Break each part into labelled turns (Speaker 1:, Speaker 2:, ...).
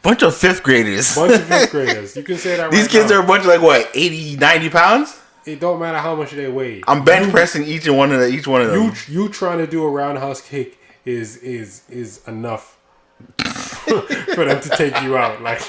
Speaker 1: Bunch of fifth graders.
Speaker 2: You can say that.
Speaker 1: These kids are a bunch of like what, 80, 90 pounds?
Speaker 2: It don't matter how much they weigh.
Speaker 1: I'm bench pressing each one of them.
Speaker 2: You trying to do a roundhouse kick is enough for them to take you out. Like.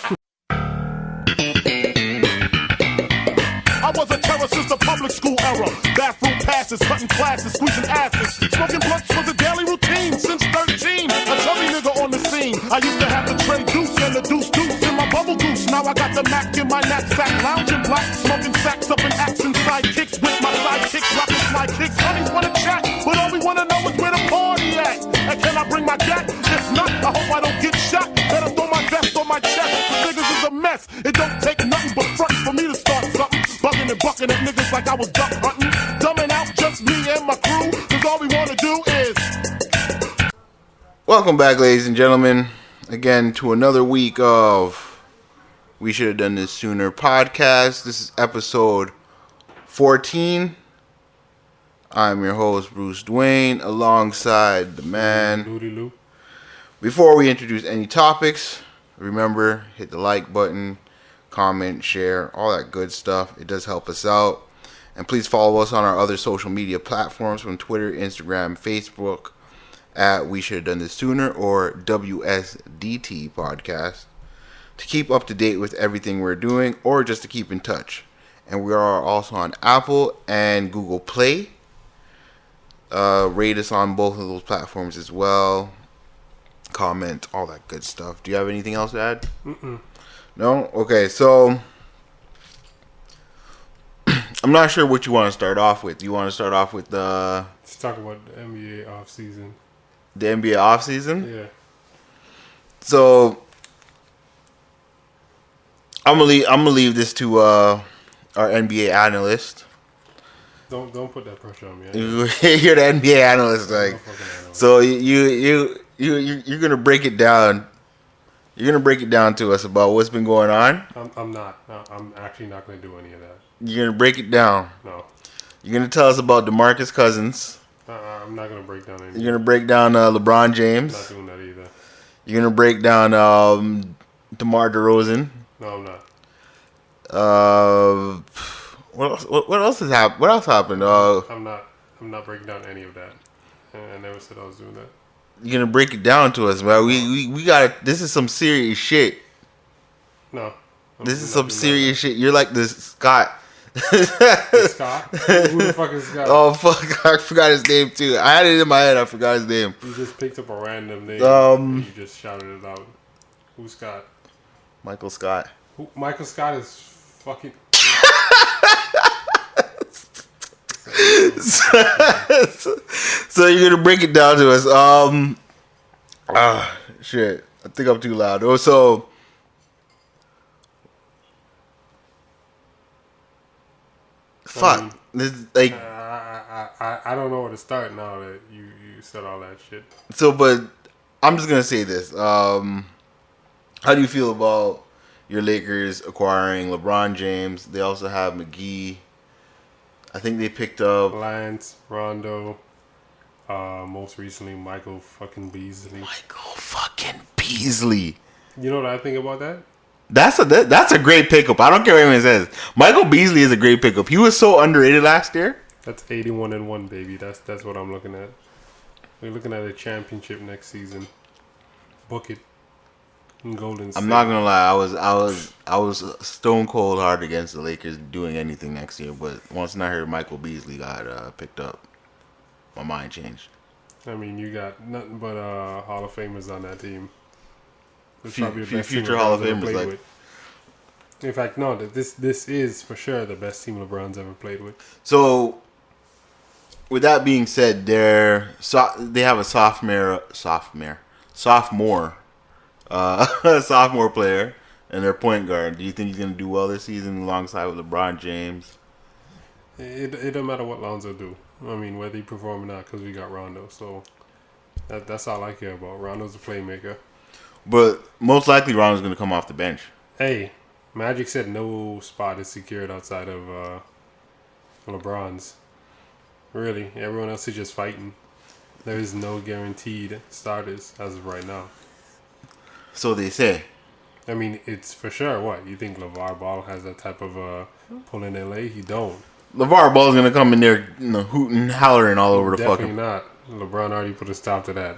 Speaker 3: I was a terror since the public school era. Bathroom passes, cutting classes, squeezing asses. Smoking blunts was a daily routine since 13. A chubby nigga on the scene. I used to have the tray deuce and the deuce in my bubble goose. Now I got the Mac in my knapsack, lounging black, smoking sacks up in axe and sidekicks with my sidekicks, rocking fly kicks. Honeys wanna chat, but all we wanna know is where the party at. And can I bring my gat? If not, I hope I don't get shot. Better throw my vest on my chest. The niggas is a mess. It don't take nothing but front for me to start something. Bugging and bucking at niggas like I was duck hunting. Dumbing out just me and my crew. Cause all we wanna do is.
Speaker 1: Welcome back, ladies and gentlemen. Again, to another week of We Should Have Done This Sooner podcast. This is episode 14. I'm your host, Bruce Dwayne, alongside the man. Before we introduce any topics, remember, hit the like button, comment, share, all that good stuff. It does help us out. And please follow us on our other social media platforms from Twitter, Instagram, Facebook at We Should Have Done This Sooner or WSDT podcast to keep up to date with everything we're doing or just to keep in touch. And we are also on Apple and Google Play. Rate us on both of those platforms as well. Comment, all that good stuff. Do you have anything else to add? No? Okay, so I'm not sure what you want to start off with. You want to start off with
Speaker 2: Let's talk about the NBA offseason.
Speaker 1: The NBA offseason?
Speaker 2: Yeah.
Speaker 1: So I'm gonna leave this to our NBA analyst.
Speaker 2: Don't put that pressure on me.
Speaker 1: You're the NBA analyst, like. So you're gonna break it down. You're gonna break it down to us about what's been going on.
Speaker 2: I'm not. I'm actually not gonna do any of that.
Speaker 1: You're gonna break it down.
Speaker 2: No.
Speaker 1: You're gonna tell us about DeMarcus Cousins.
Speaker 2: I'm not gonna break down anything.
Speaker 1: You're gonna break down LeBron James.
Speaker 2: I'm not doing that either.
Speaker 1: You're gonna break down DeMar DeRozan.
Speaker 2: No, I'm not.
Speaker 1: What else has happened? What else happened?
Speaker 2: I'm not breaking down any of that. I never said I was doing that.
Speaker 1: You're gonna break it down to us, man. We got this is some serious shit.
Speaker 2: No.
Speaker 1: This is some serious shit. You're like the Scott.
Speaker 2: Scott? Who the fuck is Scott?
Speaker 1: Oh fuck! I forgot his name too. I had it in my head. I forgot his name.
Speaker 2: You just picked up a random name. And you just shouted it out. Who's Scott?
Speaker 1: Michael Scott.
Speaker 2: Michael Scott is fucking.
Speaker 1: So you're gonna break it down to us. Shit. I think I'm too loud. So. Fuck. This is like.
Speaker 2: I don't know where to start now that you said all that shit.
Speaker 1: So, but I'm just gonna say this. How do you feel about your Lakers acquiring LeBron James? They also have McGee. I think they picked up
Speaker 2: Lance, Rondo, most recently Michael fucking Beasley. You know what I think about that?
Speaker 1: That's a great pickup. I don't care what anyone says. Michael Beasley is a great pickup. He was so underrated last year.
Speaker 2: That's 81-1, baby. That's what I'm looking at. We're looking at a championship next season. Book it. In Golden State.
Speaker 1: I'm not gonna lie. I was stone cold hard against the Lakers doing anything next year. But once I heard Michael Beasley got picked up, my mind changed.
Speaker 2: I mean, you got nothing but Hall of Famers on that team.
Speaker 1: Future Hall of Famers, like.
Speaker 2: In fact, no. This is for sure the best team LeBron's ever played with.
Speaker 1: So, with that being said, they have a sophomore player and their point guard. Do you think he's gonna do well this season alongside with LeBron James?
Speaker 2: It don't matter what Lonzo do. I mean, whether he perform or not, because we got Rondo. So that's all I care about. Rondo's a playmaker.
Speaker 1: But most likely Rondo's gonna come off the bench.
Speaker 2: Hey, Magic said no spot is secured outside of LeBron's. Really, everyone else is just fighting. There is no guaranteed starters as of right now.
Speaker 1: So they say.
Speaker 2: I mean, it's for sure. What you think LeVar Ball has that type of pull in LA? He don't.
Speaker 1: LeVar Ball's gonna come in there, hooting, hollering all over the
Speaker 2: Definitely
Speaker 1: fucking.
Speaker 2: not. LeBron already put a stop to that.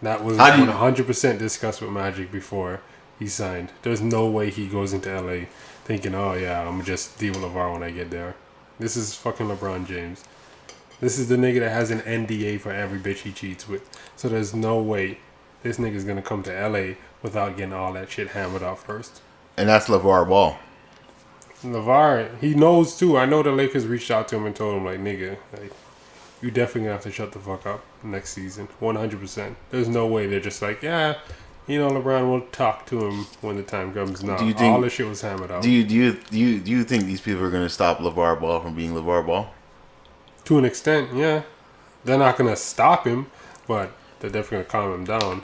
Speaker 2: That was
Speaker 1: How do you-
Speaker 2: 100% discussed with Magic before he signed. There's no way he goes into LA thinking, "Oh yeah, I'm gonna just deal with LeVar when I get there." This is fucking LeBron James. This is the nigga that has an NDA for every bitch he cheats with. So there's no way this nigga's gonna come to LA without getting all that shit hammered out first.
Speaker 1: And that's LeVar Ball.
Speaker 2: LeVar, he knows too. I know the Lakers reached out to him and told him, like, nigga, like, you definitely gonna have to shut the fuck up next season. 100%. There's no way they're just like, yeah, LeBron will talk to him when the time comes. No,
Speaker 1: Do you think-
Speaker 2: all this shit was hammered out.
Speaker 1: Do you think these people are gonna stop LeVar Ball from being LeVar Ball?
Speaker 2: To an extent, yeah. They're not gonna stop him, but they're definitely gonna calm him down.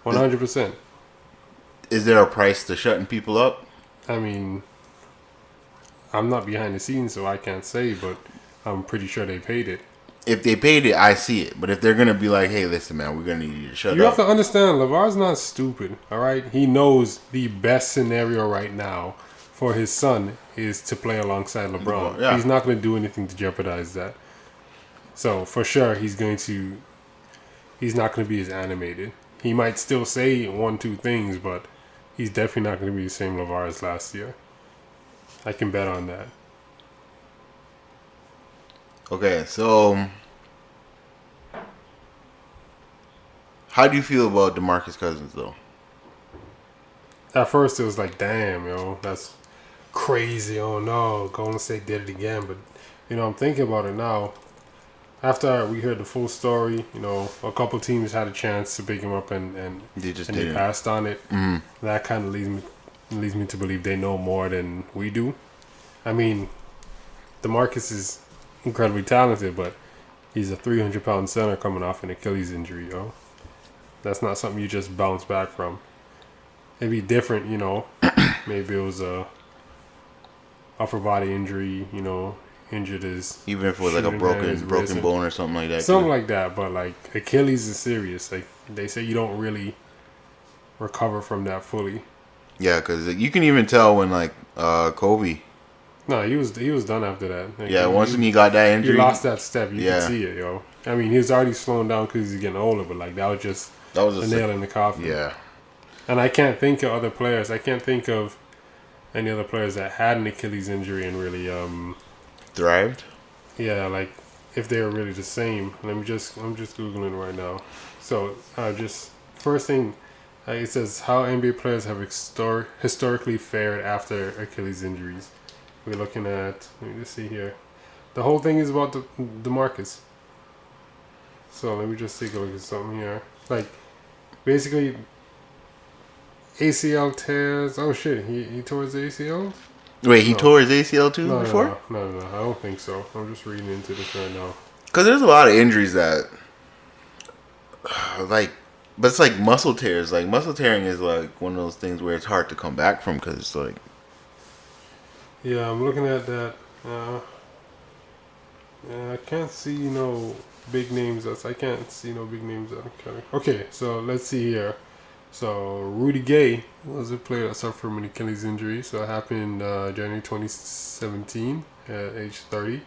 Speaker 2: 100%.
Speaker 1: Is there a price to shutting people up?
Speaker 2: I mean, I'm not behind the scenes, so I can't say, but I'm pretty sure they paid it.
Speaker 1: If they paid it, I see it. But if they're gonna be like, "Hey, listen, man, we're gonna need you to shut
Speaker 2: You
Speaker 1: up,"
Speaker 2: have to understand, LeVar's not stupid, all right? He knows the best scenario right now for his son is to play alongside LeBron.
Speaker 1: Yeah.
Speaker 2: He's not going to do anything to jeopardize that. So, for sure, he's not going to be as animated. He might still say 1-2 things, but he's definitely not going to be the same LeVar as last year. I can bet on that.
Speaker 1: Okay, so how do you feel about DeMarcus Cousins, though?
Speaker 2: At first, it was like, damn, that's crazy. Oh, no, Golden State did it again. But, I'm thinking about it now. After we heard the full story, a couple teams had a chance to pick him up and
Speaker 1: They just
Speaker 2: they
Speaker 1: didn't.
Speaker 2: passed on it. Mm-hmm. That kind of leads me to believe they know more than we do. I mean, DeMarcus is incredibly talented, but he's a 300-pound center coming off an Achilles injury, That's not something you just bounce back from. It'd be different, Maybe it was a upper body injury, injured his,
Speaker 1: Even if it was like a broken bone or something like that.
Speaker 2: something like that. But like Achilles is serious. Like they say, you don't really recover from that fully.
Speaker 1: Yeah, because you can even tell when like Kobe.
Speaker 2: No, he was done after that. Like,
Speaker 1: Yeah, once when he got that injury,
Speaker 2: he lost that step. You
Speaker 1: Yeah.
Speaker 2: could see it, I mean, he was already slowing down because he's getting older, but like that was just a nail in the coffin.
Speaker 1: Yeah.
Speaker 2: And I can't think of other players. I can't think of any other players that had an Achilles injury and really
Speaker 1: Thrived.
Speaker 2: yeah, like if they were really the same. I'm just googling right now. So just first thing, it says how NBA players have historically fared after Achilles injuries. We're looking at, let me just see here. The whole thing is about DeMarcus. So let me just take a look at something here. Like basically ACL tears. Oh shit, he tore his ACL?
Speaker 1: Wait, he tore his ACL too
Speaker 2: No,
Speaker 1: before?
Speaker 2: No, I don't think so. I'm just reading into this right now.
Speaker 1: Because there's a lot of injuries that, like, but it's like muscle tears. Like muscle tearing is like one of those things where it's hard to come back from because it's like.
Speaker 2: Yeah, I'm looking at that. I can't see no big names. I can't see no big names. Okay, so let's see here. So Rudy Gay was a player that suffered from an Achilles injury. So it happened January 2017 at age 30.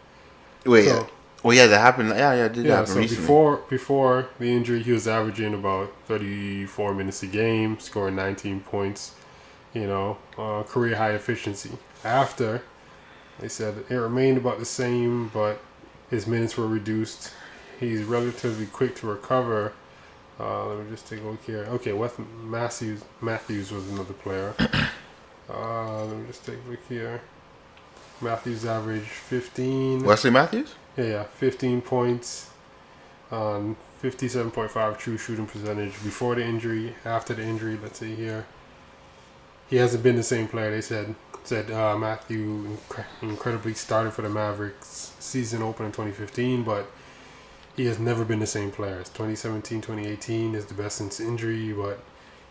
Speaker 1: Wait,
Speaker 2: so,
Speaker 1: well, yeah, that happened. Yeah, it did happen
Speaker 2: so
Speaker 1: recently.
Speaker 2: before the injury, he was averaging about 34 minutes a game, scoring 19 points. Career high efficiency. After, they said it remained about the same, but his minutes were reduced. He's relatively quick to recover. Let me just take a look here. Okay, Matthews was another player. Let me just take a look here. Matthews averaged 15.
Speaker 1: Wesley Matthews?
Speaker 2: Yeah, 15 points on 57.5 true shooting percentage before the injury. After the injury, let's see here. He hasn't been the same player. They said Matthew incredibly started for the Mavericks season open in 2015, but he has never been the same player. 2017, 2018 is the best since injury, but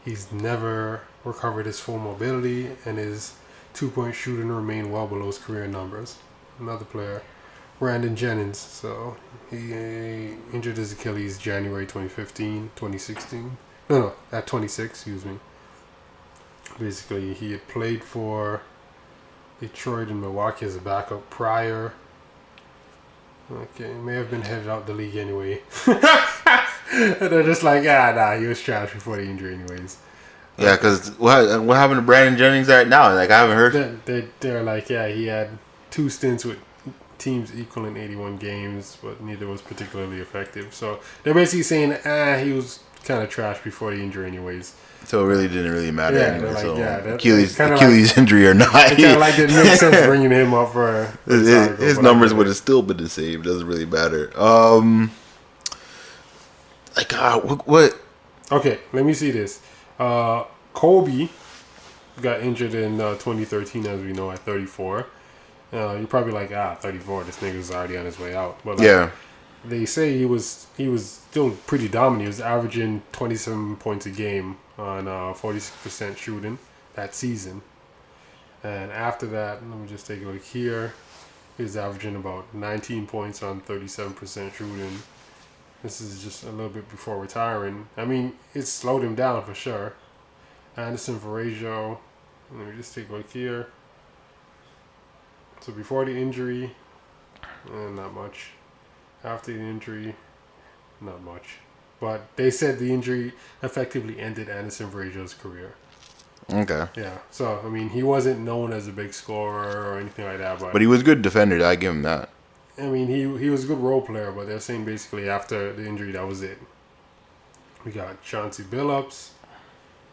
Speaker 2: he's never recovered his full mobility, and his 2-point shooting remained well below his career numbers. Another player, Brandon Jennings. So he injured his Achilles January 2016. No, at 26, excuse me. Basically, he had played for Detroit and Milwaukee as a backup prior. Okay, may have been headed out the league anyway. And they're just like, nah, he was trash before the injury anyways.
Speaker 1: Yeah, because what happened to Brandon Jennings right now? Like, I haven't heard.
Speaker 2: They're like, yeah, he had 2 stints with teams equaling 81 games, but neither was particularly effective. So they're basically saying, he was kind of trash before the injury anyways.
Speaker 1: So it really didn't really matter anyway.
Speaker 2: Like,
Speaker 1: so
Speaker 2: Achilles
Speaker 1: like, injury or not.
Speaker 2: It kind of like didn't make sense bringing him up for
Speaker 1: his numbers would have still been the same. It doesn't really matter. What?
Speaker 2: Okay, let me see this. Kobe got injured in 2013, as we know, at 34. You're probably like, 34. This nigga's already on his way out. But
Speaker 1: Yeah.
Speaker 2: they say he was still pretty dominant. He was averaging 27 points a game on 46% shooting that season. And after that, let me just take a look here. He was averaging about 19 points on 37% shooting. This is just a little bit before retiring. I mean, it slowed him down for sure. Anderson Varejao, let me just take a look here. So before the injury, not much. After the injury, not much. But they said the injury effectively ended Anderson Varejau's career.
Speaker 1: Okay.
Speaker 2: Yeah. So, I mean, he wasn't known as a big scorer or anything like that.
Speaker 1: But he was a good defender. I give him that.
Speaker 2: I mean, he was a good role player, but they're saying basically after the injury, that was it. We got Chauncey Billups.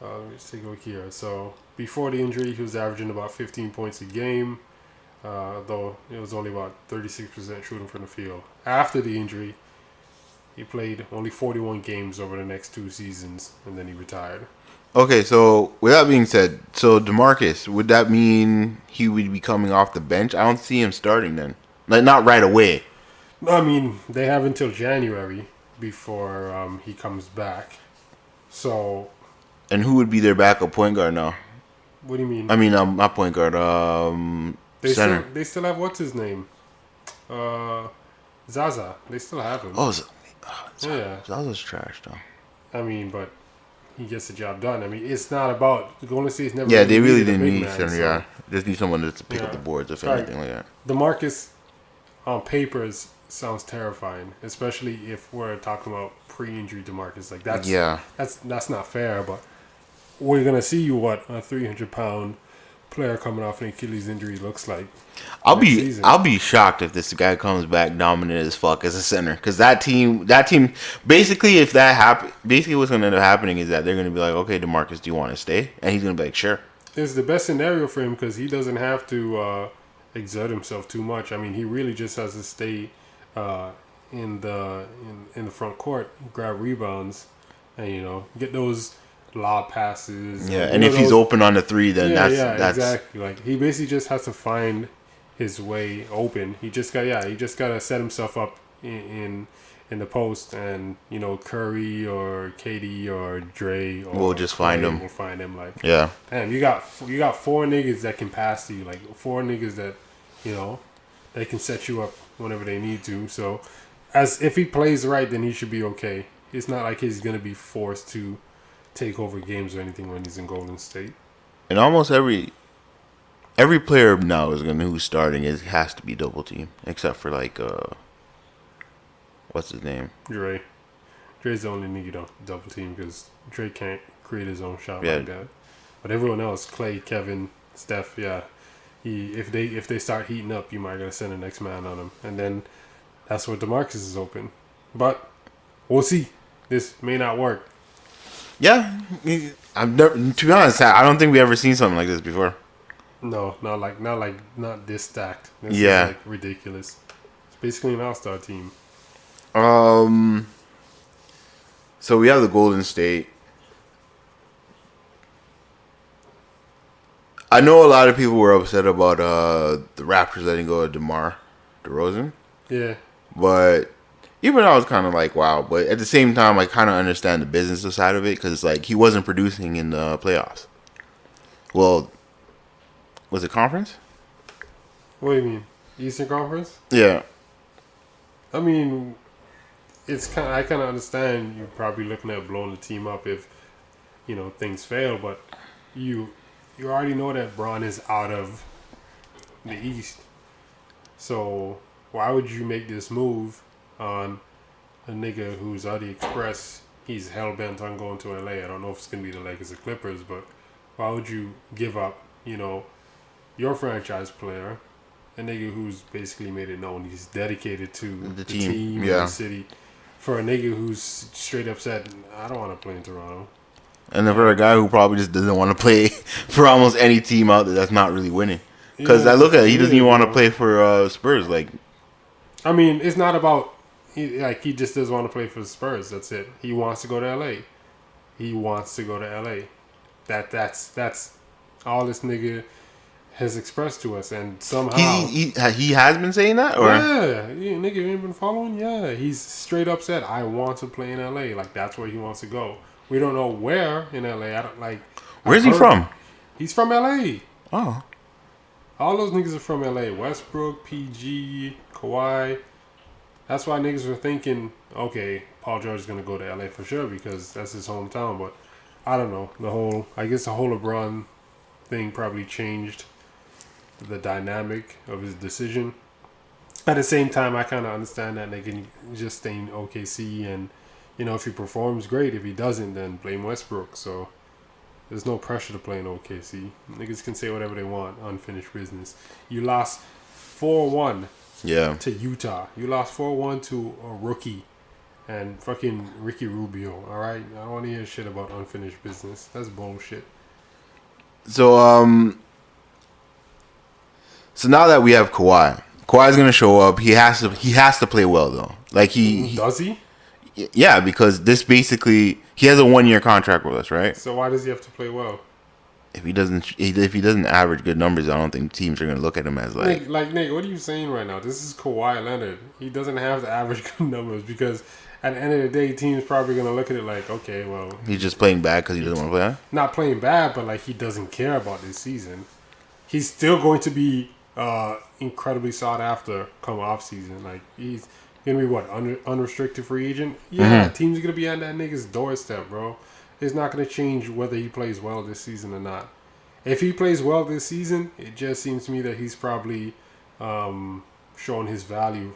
Speaker 2: Let me just take a look here. So, before the injury, he was averaging about 15 points a game, though it was only about 36% shooting from the field. After the injury, he played only 41 games over the next 2 seasons, and then he retired.
Speaker 1: Okay, so with that being said, so DeMarcus, would that mean he would be coming off the bench? I don't see him starting then. Like, not right away.
Speaker 2: I mean, they have until January before he comes back. So...
Speaker 1: And who would be their backup point guard now?
Speaker 2: What do you mean?
Speaker 1: I mean, not point guard, center.
Speaker 2: They still have, what's his name? Zaza. They still have him.
Speaker 1: Oh,
Speaker 2: yeah.
Speaker 1: Zaza's trash, though.
Speaker 2: I mean, but he gets the job done. I mean, it's not about... Golden State's never...
Speaker 1: Yeah, they really didn't need
Speaker 2: center,
Speaker 1: center, yeah. Just need someone to pick up the boards, if anything like that.
Speaker 2: DeMarcus, on paper, sounds terrifying, especially if we're talking about pre-injury DeMarcus. Like, that's not fair, but we're going to see what a 300-pound player coming off an Achilles injury looks like.
Speaker 1: I'll be shocked if this guy comes back dominant as fuck as a center, because that team basically, if that happen, basically what's going to end up happening is that they're going to be like, okay, DeMarcus, do you want to stay? And he's going to be like, sure.
Speaker 2: It's the best scenario for him because he doesn't have to exert himself too much. I mean, he really just has to stay in the front court, grab rebounds, and get those lob passes.
Speaker 1: Yeah, and if he's open on the 3, then that's
Speaker 2: exactly. Like, he basically just has to find his way open. He just got to set himself up in the post, and Curry or KD or Dre or
Speaker 1: we'll just find him.
Speaker 2: We'll find him. Like,
Speaker 1: yeah,
Speaker 2: damn, you got 4 niggas that can pass to you. Like, 4 niggas that they can set you up whenever they need to. So, as if he plays right, then he should be okay. It's not like he's gonna be forced to take over games or anything when he's in Golden State.
Speaker 1: And almost every player now who's starting has to be double team, except for like what's his name?
Speaker 2: Dre. Dre's the only nigga double team because Dre can't create his own shot like that. But everyone else, Clay, Kevin, Steph, if they start heating up, you might gotta send the next man on them, and then that's where DeMarcus is open. But we'll see. This may not work.
Speaker 1: Yeah, to be honest, I don't think we ever seen something like this before.
Speaker 2: No, not this stacked. This
Speaker 1: is
Speaker 2: like ridiculous. It's basically an all-star team.
Speaker 1: So we have the Golden State. I know a lot of people were upset about the Raptors letting go of DeMar DeRozan.
Speaker 2: Yeah.
Speaker 1: But even I was kind of like, wow. But at the same time, I kind of understand the business side of it because it's like he wasn't producing in the playoffs. Well, was it conference?
Speaker 2: What do you mean? Eastern Conference?
Speaker 1: Yeah.
Speaker 2: I mean, I kind of understand you're probably looking at blowing the team up if, things fail. But you already know that Bron is out of the East. So why would you make this move on a nigga who's already expressed he's hell bent on going to LA? I don't know if it's gonna be the Lakers or Clippers, but why would you give up, your franchise player, a nigga who's basically made it known he's dedicated to the team and the city, for a nigga who's straight up said, I don't want to play in Toronto.
Speaker 1: And then for a guy who probably just doesn't want to play for almost any team out there that's not really winning. Because I look at it, he doesn't even want to play for Spurs. Like,
Speaker 2: I mean, it's not about he just doesn't want to play for the Spurs. That's it. He wants to go to LA. He wants to go to LA. That's all this nigga has expressed to us, and somehow
Speaker 1: he has been saying that, or
Speaker 2: nigga, you ain't been following. Yeah, he's straight up said, I want to play in LA. Like, that's where he wants to go. We don't know where in LA. I don't like.
Speaker 1: Where's he from?
Speaker 2: He's from LA.
Speaker 1: Oh.
Speaker 2: All those niggas are from LA. Westbrook, PG, Kawhi. That's why niggas were thinking, okay, Paul George is going to go to LA for sure because that's his hometown. But I don't know. I guess the whole LeBron thing probably changed the dynamic of his decision. At the same time, I kind of understand that nigga just stay in OKC and, if he performs, great. If he doesn't, then blame Westbrook. So there's no pressure to play in OKC. Niggas can say whatever they want. Unfinished business. You lost 4-1 to Utah. You lost 4-1 to a rookie and fucking Ricky Rubio. All right? I don't want to hear shit about unfinished business. That's bullshit.
Speaker 1: So now that we have Kawhi's gonna show up. He has to play well though. Like
Speaker 2: does he?
Speaker 1: Yeah, because this basically he has a 1-year contract with us, right?
Speaker 2: So why does he have to play well?
Speaker 1: If he doesn't average good numbers, I don't think teams are gonna look at him as
Speaker 2: Nick, what are you saying right now? This is Kawhi Leonard. He doesn't have to average good numbers because at the end of the day, teams probably gonna look at it like, okay, well,
Speaker 1: he's just playing bad because he doesn't want to play. Huh?
Speaker 2: Not playing bad, but like he doesn't care about this season. He's still going to be incredibly sought after come off season. Like he's gonna be what unrestricted free agent. Yeah, teams are gonna be on that nigga's doorstep, bro. It's not gonna change whether he plays well this season or not. If he plays well this season, it just seems to me that he's probably showing his value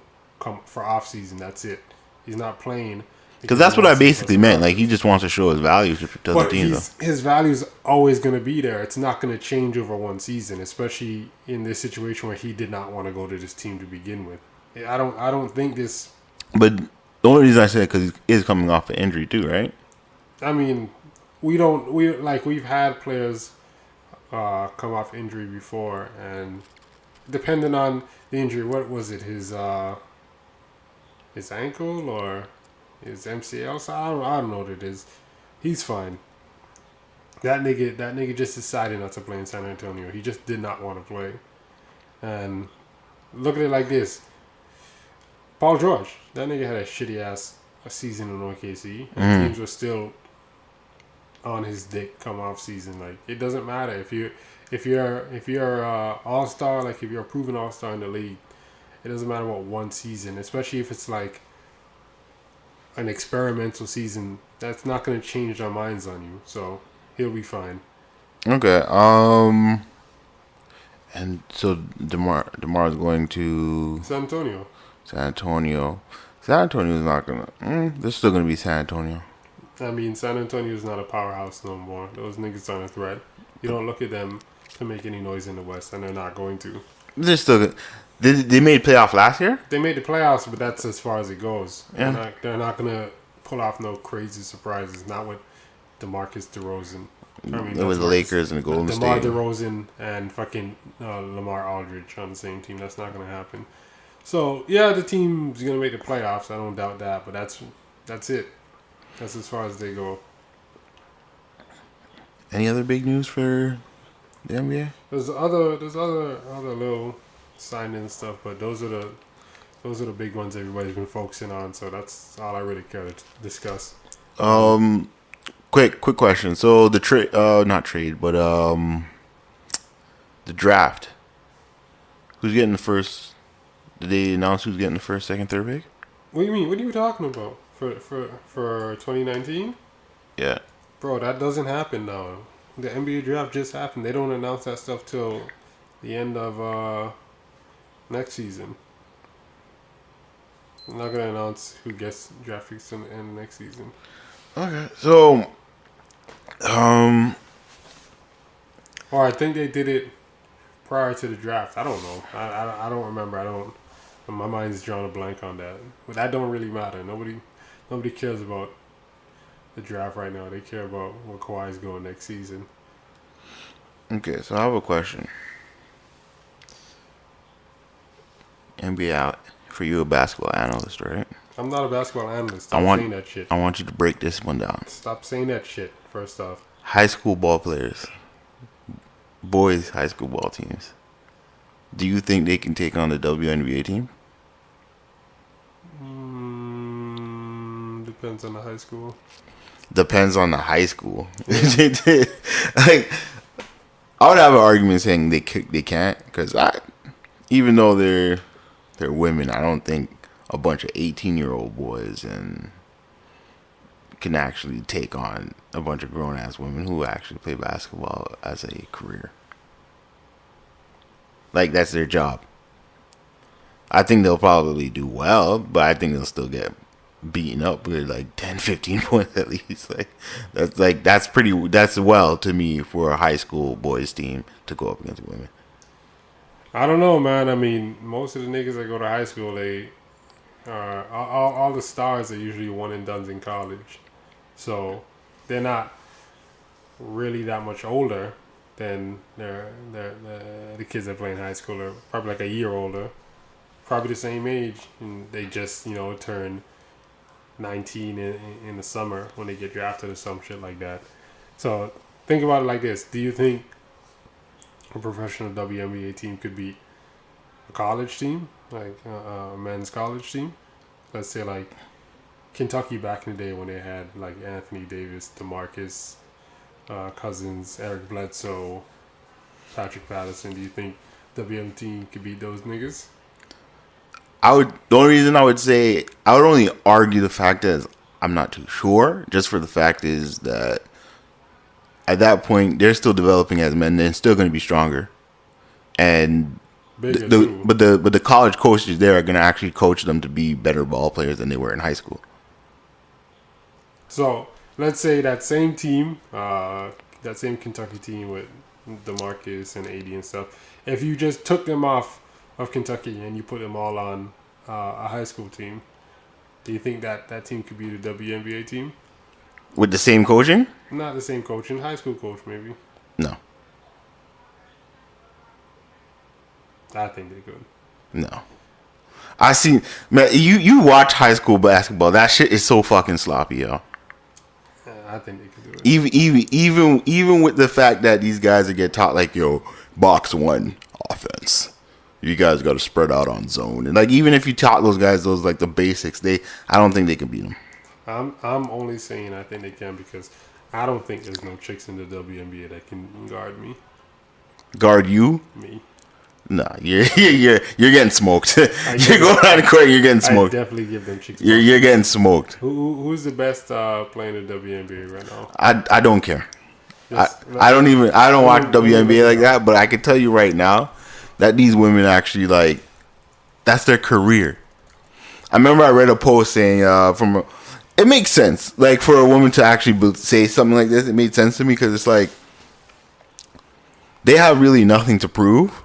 Speaker 2: for off season. That's it. He's not playing
Speaker 1: because that's what I basically meant. Like he just wants to show his value to the team.
Speaker 2: His value's always going to be there. It's not going to change over one season, especially in this situation where he did not want to go to this team to begin with. I don't think this.
Speaker 1: But the only reason I say it because he is coming off an injury too, right?
Speaker 2: I mean, we've had players come off injury before, and depending on the injury, what was it? His ankle or his MCL? So I don't know what it is. He's fine. That nigga just decided not to play in San Antonio. He just did not want to play. And look at it like this. Paul George, that nigga had a shitty ass season in OKC, and teams were still on his dick come off season. Like it doesn't matter if you're all star, like if you're a proven all star in the league, it doesn't matter what one season, especially if it's like an experimental season. That's not going to change our minds on you. So he'll be fine.
Speaker 1: Okay. And so DeMar's going to
Speaker 2: San Antonio.
Speaker 1: San Antonio's not gonna. They're still gonna be San Antonio.
Speaker 2: I mean, San Antonio's not a powerhouse no more. Those niggas aren't a threat. You don't look at them to make any noise in the West, and they're not going to.
Speaker 1: They're still good. They made playoff last year?
Speaker 2: They made the playoffs, but that's as far as it goes.
Speaker 1: Yeah.
Speaker 2: They're not going to pull off no crazy surprises. Not with DeMarcus DeRozan.
Speaker 1: It was the Lakers and the Golden
Speaker 2: DeMar
Speaker 1: State.
Speaker 2: DeRozan and fucking Lamar Aldridge on the same team. That's not going to happen. So, yeah, the team's going to make the playoffs. I don't doubt that. But that's it. That's as far as they go.
Speaker 1: Any other big news for the NBA?
Speaker 2: There's other little signing stuff, but those are the big ones everybody's been focusing on. So that's all I really care to discuss.
Speaker 1: Quick question. So the not trade, but the draft. Who's getting the first? Did they announce who's getting the first, second, third pick?
Speaker 2: What do you mean? What are you talking about for 2019?
Speaker 1: Yeah.
Speaker 2: Bro, that doesn't happen now. The NBA draft just happened. They don't announce that stuff till the end of next season. I'm not gonna announce who gets draft picks in the end of next season.
Speaker 1: Okay, so
Speaker 2: Or I think they did it prior to the draft. I don't know. I don't remember. I don't. My mind's drawn a blank on that. But that don't really matter. Nobody cares about the draft right now. They care about where Kawhi's going next season.
Speaker 1: okay, so I have a question. NBA out for you, a basketball analyst, right?
Speaker 2: I'm not a basketball analyst. Stop saying that shit.
Speaker 1: I want you to break this one down.
Speaker 2: Stop saying that shit, first off.
Speaker 1: High school ball players, boys high school ball teams. Do you think they can take on the WNBA team?
Speaker 2: Depends on the high school.
Speaker 1: Depends on the high school. Like, I would have an argument saying they can't, because even though they're women, I don't think a bunch of 18-year-old boys can actually take on a bunch of grown ass women who actually play basketball as a career. Like, that's their job. I think they'll probably do well, but I think they'll still get beaten up with like 10, 15 points at least. That's well to me for a high school boys team to go up against women.
Speaker 2: I don't know, man. I mean, most of the niggas that go to high school, they all the stars are usually one and dones in college, so they're not really that much older than the kids that play in high school. Are probably like a year older, probably the same age, and they just turn 19 in the summer when they get drafted or some shit like that. So think about it like this: do you think a professional WNBA team could beat a college team, like a men's college team? Let's say like Kentucky back in the day when they had like Anthony Davis, DeMarcus Cousins, Eric Bledsoe, Patrick Patterson. Do you think WNBA team could beat those niggas?
Speaker 1: The only reason I would say, I would only argue the fact is I'm not too sure. Just for the fact is that at that point they're still developing as men. They're still going to be stronger, and but the college coaches there are going to actually coach them to be better ball players than they were in high school.
Speaker 2: So let's say that same team, that same Kentucky team with DeMarcus and AD and stuff. If you just took them off of Kentucky and you put them all on a high school team, do you think that team could be the WNBA team?
Speaker 1: With the same coaching?
Speaker 2: Not the same coaching, high school coach maybe.
Speaker 1: No.
Speaker 2: I think they could.
Speaker 1: No. I see, man, you watch high school basketball, that shit is so fucking sloppy, yo.
Speaker 2: I think they could do it.
Speaker 1: Even with the fact that these guys that get taught like, yo, box one offense. You guys got to spread out on zone, and like even if you taught those guys those like the basics, I don't think they can beat them.
Speaker 2: I'm only saying I think they can because I don't think there's no chicks in the WNBA that can guard me.
Speaker 1: Guard you?
Speaker 2: Me.
Speaker 1: Nah, you're getting smoked. You're going out of court. You're getting smoked.
Speaker 2: I definitely give them chicks.
Speaker 1: You're getting smoked.
Speaker 2: Who's the best player in the WNBA right now?
Speaker 1: I don't care. I don't watch WNBA like that, but I can tell you right now that these women actually like that's their career. I remember I read a post saying it makes sense like for a woman to actually say something like this. It made sense to me because it's like they have really nothing to prove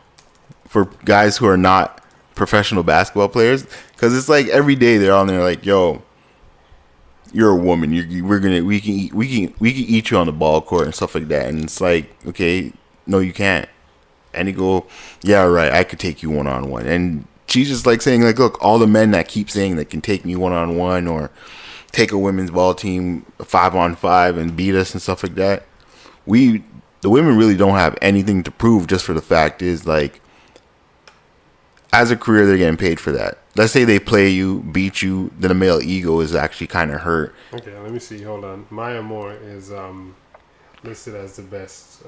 Speaker 1: for guys who are not professional basketball players, because it's like every day they're on there like, yo, you're a woman, we can eat you on the ball court and stuff like that, and it's like, okay, no, you can't. And they go, yeah, right, I could take you one-on-one. And she's just like saying like, look, all the men that keep saying they can take me one-on-one or take a women's ball team 5-on-5 and beat us and stuff like that, the women really don't have anything to prove. Just for the fact is like, as a career, they're getting paid for that. Let's say they play you, beat you, then the male ego is actually kind of hurt.
Speaker 2: Okay, let me see. Hold on. Maya Moore is listed as the best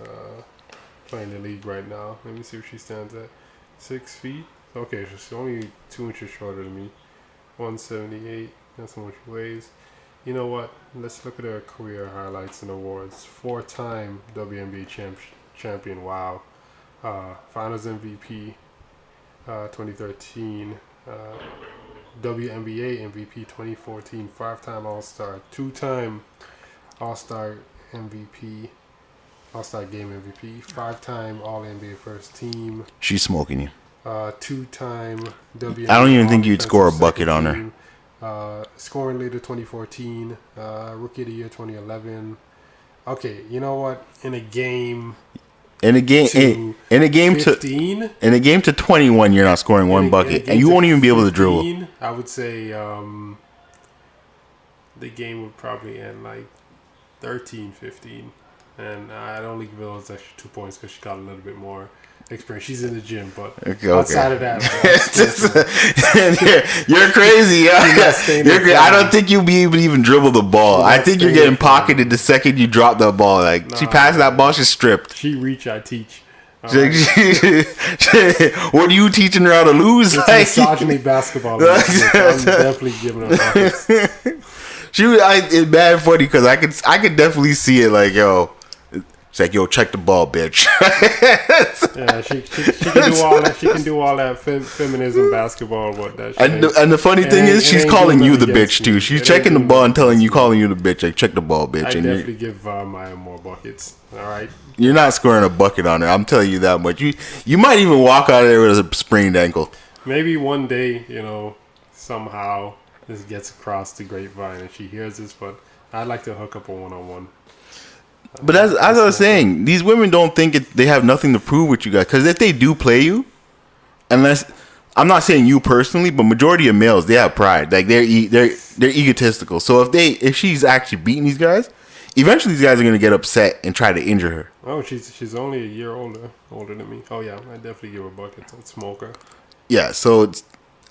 Speaker 2: player in the league right now. Let me see what she stands at. 6 feet. Okay, she's only 2 inches shorter than me. 178. That's how much she weighs. You know what? Let's look at her career highlights and awards. 4-time WNBA champion. Wow. Finals MVP 2013. WNBA MVP 2014. 5-time All-Star. 2-time All-Star MVP. All-Star Game MVP. 5-time All-NBA First Team.
Speaker 1: She's smoking you.
Speaker 2: 2-time WNBA.
Speaker 1: I don't even think you'd score a bucket on her.
Speaker 2: Scoring leader 2014, rookie of the year 2011. Okay, you know what? In a game to
Speaker 1: 21, you're not scoring one bucket, and you won't even be able to dribble.
Speaker 2: I would say the game would probably end like 13-15, and I'd only give her those extra 2 points because she got a little bit more experience. She's in the gym, but outside of that,
Speaker 1: you're crazy. I don't think you'll be able to even dribble the ball. I think you're getting pocketed the second you drop the ball. Like she passed that ball, she's stripped.
Speaker 2: She reach, I teach.
Speaker 1: What are you teaching her how to lose?
Speaker 2: It's misogyny basketball. I'm definitely giving her buckets.
Speaker 1: It's bad funny because I could definitely see it. Like it's like, yo, check the ball, bitch.
Speaker 2: Yeah, she can do all that. She can do all that feminism basketball.
Speaker 1: And the funny thing is, she's calling you the bitch too. She's checking the ball and calling you the bitch. Like, check the ball, bitch.
Speaker 2: I definitely give Maya more buckets. All right.
Speaker 1: You're not scoring a bucket on her. I'm telling you that much. You might even walk out of there with a sprained ankle.
Speaker 2: Maybe one day, somehow this gets across the grapevine and she hears this. But I'd like to hook up a one-on-one.
Speaker 1: But as I was saying, these women don't think they have nothing to prove with you guys. Because if they do play you, unless I'm not saying you personally, but majority of males, they have pride. Like they're egotistical. So if she's actually beating these guys, eventually these guys are gonna get upset and try to injure her.
Speaker 2: Oh, she's only a year older than me. Oh yeah, I definitely give her buckets and smoke her.
Speaker 1: Yeah. So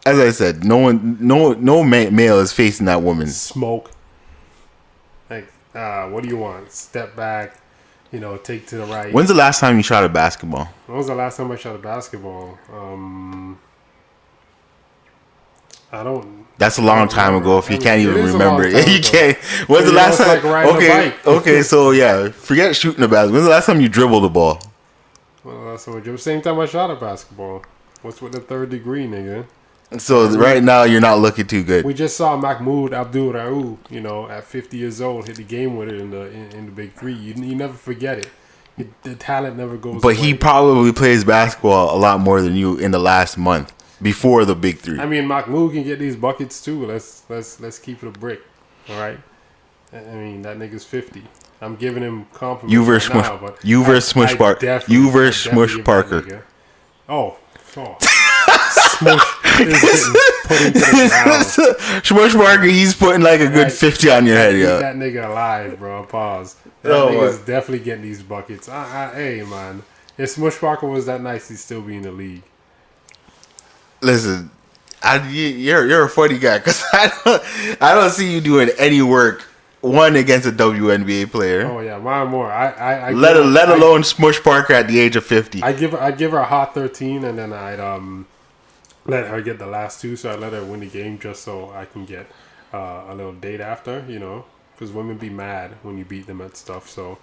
Speaker 1: as I said, no male is facing that woman.
Speaker 2: Smoke. Like. What do you want? Step back, take to the right.
Speaker 1: When's the last time you shot a basketball?
Speaker 2: When was the last time I shot a basketball? I don't.
Speaker 1: That's a long time ago. If you can't even remember it, you can't. When's the last time? Okay. So yeah, forget shooting a basketball. When's the last time you dribbled the ball?
Speaker 2: Well, last time I dribbled. Same time I shot a basketball. What's with the third degree, nigga?
Speaker 1: So right now you're not looking too good.
Speaker 2: We just saw Mahmoud Abdul-Rauf, at 50 years old, hit the game with it in the Big Three. You never forget it. The talent never goes.
Speaker 1: But
Speaker 2: away.
Speaker 1: he probably plays basketball a lot more than you in the last month before the Big Three.
Speaker 2: I mean, Mahmoud can get these buckets too. Let's keep it a brick. All right. I mean, that nigga's 50. I'm giving him compliments.
Speaker 1: You versus Smush Parker. You versus Smush Parker.
Speaker 2: Oh. Smush is getting put into the ground.
Speaker 1: Smush Parker, he's putting like a good 50 on your head, yo.
Speaker 2: That nigga alive, bro. Pause. That nigga's definitely getting these buckets. Hey, man. If Smush Parker was that nice, he'd still be in the league.
Speaker 1: Listen, you're a funny guy because I don't see you doing any work. One against a WNBA player.
Speaker 2: Oh yeah, more. I
Speaker 1: let alone Smush Parker at the age of 50.
Speaker 2: I'd give her a hot 13, and then I'd let her get the last two. So I let her win the game just so I can get a little date after, because women be mad when you beat them at stuff. So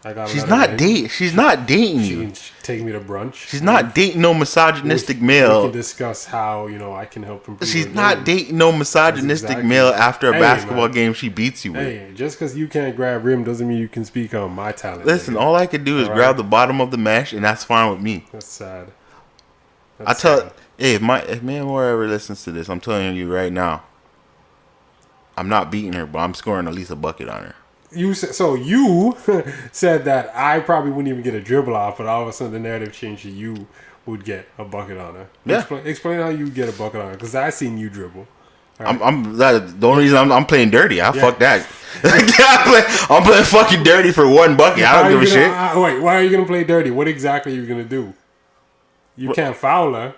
Speaker 2: I got. She's not dating
Speaker 1: you.
Speaker 2: She can take me to brunch.
Speaker 1: She's not dating no misogynistic male.
Speaker 2: We can discuss how I can help improve.
Speaker 1: She's not dating no misogynistic male after a basketball game she beats you with.
Speaker 2: Hey, just because you can't grab rim doesn't mean you can speak on my talent.
Speaker 1: Listen, all I could do is grab the bottom of the mesh, and that's fine with me.
Speaker 2: That's sad.
Speaker 1: If man Moore ever listens to this, I'm telling you right now, I'm not beating her, but I'm scoring at least a bucket on her.
Speaker 2: You said that I probably wouldn't even get a dribble off, but all of a sudden the narrative changed to you would get a bucket on her.
Speaker 1: Yeah.
Speaker 2: Explain how you get a bucket on her, because I seen you dribble.
Speaker 1: Right. The only reason I'm playing dirty. Fuck that. I'm playing fucking dirty for one bucket. I don't give a shit.
Speaker 2: Wait, why are you gonna play dirty? What exactly are you gonna do? You can't foul her.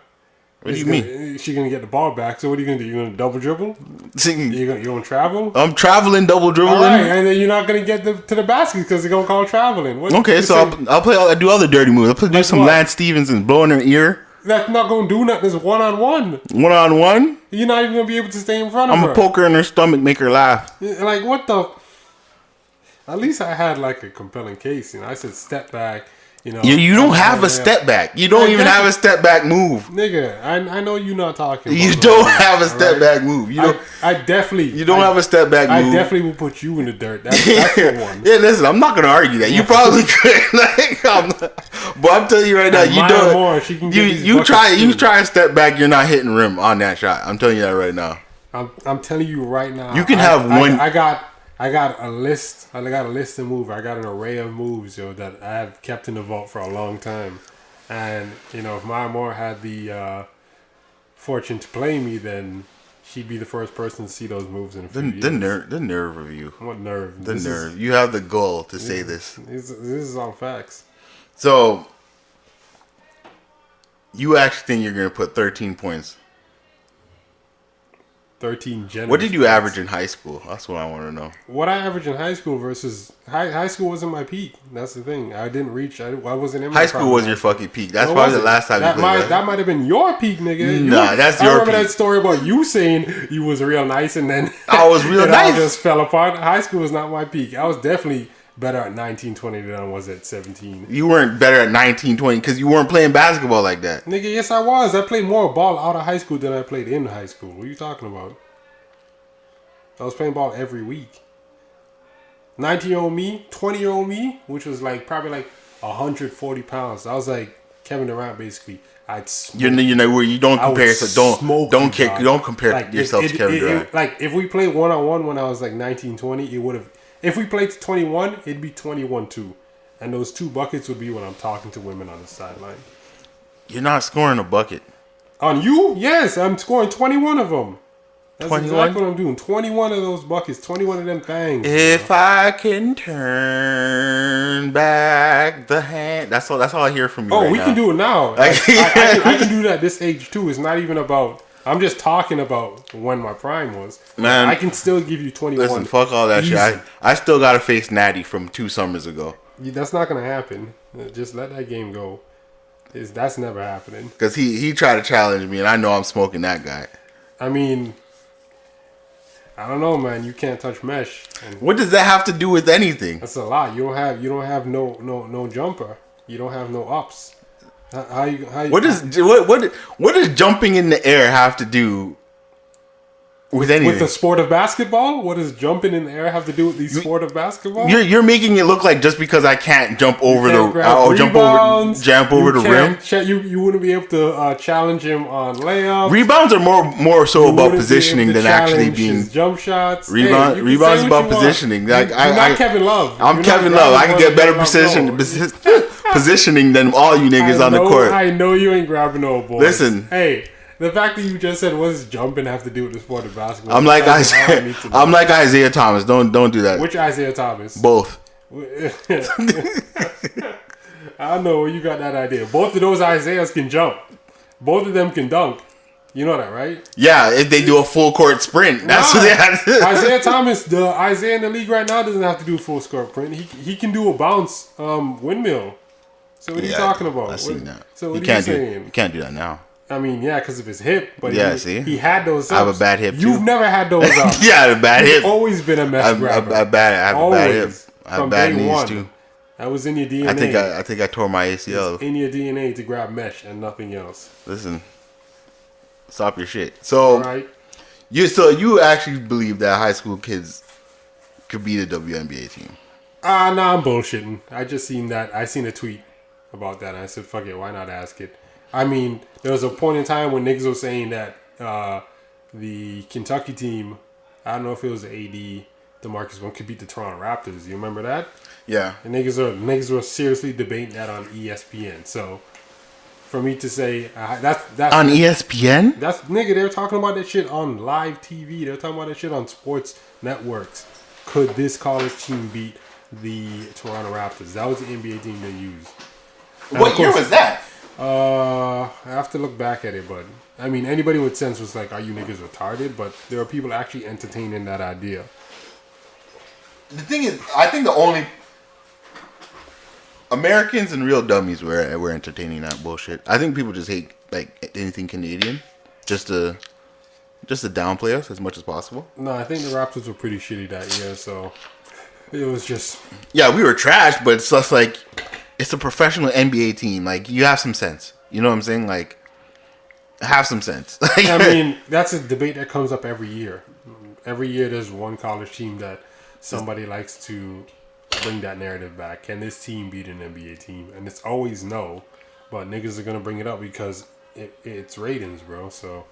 Speaker 1: What do you mean?
Speaker 2: She's gonna get the ball back. So what are you gonna do? You gonna double dribble? You gonna travel?
Speaker 1: I'm traveling, double dribbling.
Speaker 2: All right, and then you're not gonna get to the basket because they're gonna call traveling.
Speaker 1: Okay, so I'll do other dirty moves. I'll do some Lance Stevenson blowing her ear.
Speaker 2: That's not gonna do nothing. It's 1-on-1.
Speaker 1: 1-on-1?
Speaker 2: You're not even gonna be able to stay in front of
Speaker 1: I'm
Speaker 2: her.
Speaker 1: gonna poke her in her stomach, make her laugh.
Speaker 2: Like what the? At least I had like a compelling case. I said step back.
Speaker 1: You don't have a step back. You don't even have a step back move.
Speaker 2: Nigga, I know you're not talking.
Speaker 1: You don't have a step back move. You don't.
Speaker 2: I definitely.
Speaker 1: You don't have a step back move.
Speaker 2: I definitely will put you in the dirt. That's the one.
Speaker 1: Yeah, listen, I'm not gonna argue that. You probably could. But I'm telling you right now, you don't.
Speaker 2: More, she can
Speaker 1: you try and step back. You're not hitting rim on that shot. I'm telling you that right now.
Speaker 2: I'm telling you right now.
Speaker 1: You can have one.
Speaker 2: I got a list. I got a list of moves. I got an array of moves, that I have kept in the vault for a long time. And if Maya Moore had the fortune to play me, then she'd be the first person to see those moves in a few years.
Speaker 1: The nerve of you.
Speaker 2: What nerve?
Speaker 1: The nerve. You have the gall to say this.
Speaker 2: This is all facts.
Speaker 1: So, you actually think you're going to put 13 points?
Speaker 2: 13 generous.
Speaker 1: What did you average in high school? That's what I want to know.
Speaker 2: What I averaged in high school versus high school wasn't my peak. That's the thing. I didn't reach. I wasn't in my
Speaker 1: high school was your fucking peak. That's probably the last time
Speaker 2: you
Speaker 1: played.
Speaker 2: That might have been your peak, nigga.
Speaker 1: Nah, that's your peak. I remember
Speaker 2: that story about you saying you was real nice and then
Speaker 1: I was real nice.
Speaker 2: All just fell apart. High school was not my peak. I was definitely better at 19, 20 than I was at 17.
Speaker 1: You weren't better at 19, 20 because you weren't playing basketball like that.
Speaker 2: Nigga, yes I was. I played more ball out of high school than I played in high school. What are you talking about? I was playing ball every week. 19-year-old me, 20-year-old me, which was probably 140 pounds. I was like Kevin Durant basically. I'd smoke.
Speaker 1: You don't compare yourself. Don't compare yourself to Kevin Durant.
Speaker 2: If we played 1-on-1 when I was 19, 20, it would have. If we played 21, it'd be 21-2, and those 2 buckets would be when I'm talking to women on the sideline.
Speaker 1: You're not scoring a bucket.
Speaker 2: On you? Yes, I'm scoring 21 of them. That's
Speaker 1: 21?
Speaker 2: exactly what I'm doing. 21 of those buckets. 21 of them things.
Speaker 1: If I can turn back the hand. That's all I hear from you right now.
Speaker 2: We can do it now. I can do that at this age too. It's not even about... I'm just talking about when my prime was.
Speaker 1: Man,
Speaker 2: I can still give you 21.
Speaker 1: Listen, fuck all that shit. I still got to face Natty from 2 summers ago.
Speaker 2: That's not going to happen. Just let that game go. That's never happening.
Speaker 1: Because he tried to challenge me, and I know I'm smoking that guy.
Speaker 2: I mean... I don't know, man. You can't touch mesh.
Speaker 1: What does that have to do with anything?
Speaker 2: That's a lot. You don't have no jumper. You don't have no ups.
Speaker 1: What does jumping in the air have to do with anything?
Speaker 2: With the sport of basketball? What does jumping in the air have to do with the sport of basketball?
Speaker 1: You're making it look like just because I can't jump over jump over the rim.
Speaker 2: You wouldn't be able to challenge him on layups.
Speaker 1: Rebounds are more so about positioning than actually being
Speaker 2: jump shots.
Speaker 1: Rebounds about positioning.
Speaker 2: You're not Kevin Love.
Speaker 1: I'm Kevin Love. I can get better positioning than all you niggas on the court.
Speaker 2: I know you ain't grabbing no boys.
Speaker 1: Listen,
Speaker 2: hey. The fact that you just said what does jumping have to do with the sport of basketball?
Speaker 1: I'm like Isaiah Thomas. Don't do that.
Speaker 2: Which Isaiah Thomas?
Speaker 1: Both.
Speaker 2: I don't know where you got that idea. Both of those Isaiahs can jump. Both of them can dunk. You know that, right?
Speaker 1: Yeah, if they do a full court sprint. That's what they have to do.
Speaker 2: Isaiah Thomas, the Isaiah in the league right now doesn't have to do a full court sprint. He can do a bounce windmill. So what are you talking about?
Speaker 1: I've seen that.
Speaker 2: So what are you saying?
Speaker 1: You can't do that now.
Speaker 2: I mean, yeah, because of his hip. But
Speaker 1: he
Speaker 2: had those ups.
Speaker 1: I have a bad hip, too.
Speaker 2: You've never had those ups.
Speaker 1: Yeah, I have a bad hip.
Speaker 2: You've always been a mesh grabber.
Speaker 1: I have a bad hip. I have bad knees,
Speaker 2: one.
Speaker 1: too.
Speaker 2: That was in your DNA.
Speaker 1: I think I tore my ACL.
Speaker 2: It's in your DNA to grab mesh and nothing else.
Speaker 1: Listen. Stop your shit. So,
Speaker 2: right.
Speaker 1: You actually believe that high school kids could beat a WNBA team?
Speaker 2: Nah, I'm bullshitting. I just seen that. I seen a tweet about that. And I said, fuck it, why not ask it? I mean, there was a point in time when niggas were saying that the Kentucky team, I don't know if it was AD, DeMarcus One, could beat the Toronto Raptors. You remember that?
Speaker 1: Yeah.
Speaker 2: And niggas were seriously debating that on ESPN. So, for me to say that's
Speaker 1: on ESPN,
Speaker 2: that's nigga. They're talking about that shit on live TV. They're talking about that shit on sports networks. Could this college team beat the Toronto Raptors? That was the NBA team they used.
Speaker 1: And what year was that?
Speaker 2: I have to look back at it, but I mean, anybody with sense was like, "Are you niggas retarded?" But there are people actually entertaining that idea.
Speaker 1: The thing is, I think the only Americans and real dummies were entertaining that bullshit. I think people just hate like anything Canadian, just to downplay us as much as possible.
Speaker 2: No, I think the Raptors were pretty shitty that year, so it was just...
Speaker 1: Yeah, we were trash, but it's just like, it's a professional NBA team. Like, you have some sense. You know what I'm saying? Like, have some sense.
Speaker 2: I mean, that's a debate that comes up every year. Every year there's one college team that somebody likes to bring that narrative back. Can this team beat an NBA team? And it's always no, but niggas are going to bring it up because it's ratings, bro. So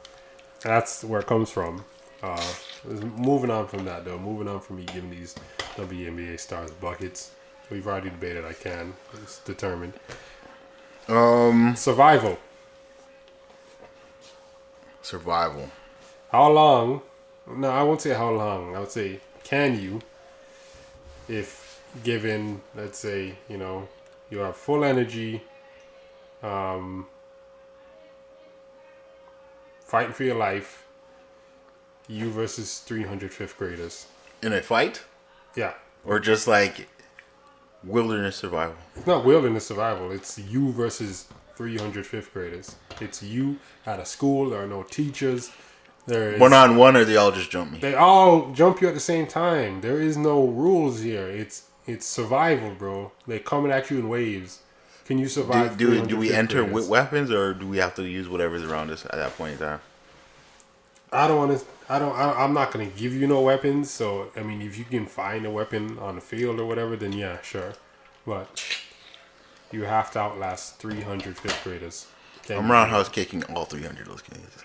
Speaker 2: that's where it comes from. Moving on from that, though. Moving on from me giving these WNBA stars buckets. We've already debated I can. It's determined. Survival. How long? No, I won't say how long. I would say, can you, if given, let's say, you have full energy, fighting for your life, you versus 300 fifth graders.
Speaker 1: In a fight?
Speaker 2: Yeah.
Speaker 1: Or just like wilderness survival?
Speaker 2: It's not wilderness survival. It's you versus 300 fifth graders. It's you at a school. There are no teachers.
Speaker 1: One-on-one, or they all just jump me?
Speaker 2: They all jump you at the same time. There is no rules here. It's survival, bro. They're coming at you in waves. Can you survive?
Speaker 1: Do we enter with weapons, or do we have to use whatever's around us at that point in time?
Speaker 2: I'm not gonna give you no weapons. So I mean, if you can find a weapon on the field or whatever, then yeah, sure. But you have to outlast 300 fifth graders.
Speaker 1: I'm roundhouse kicking all 300 of those kids.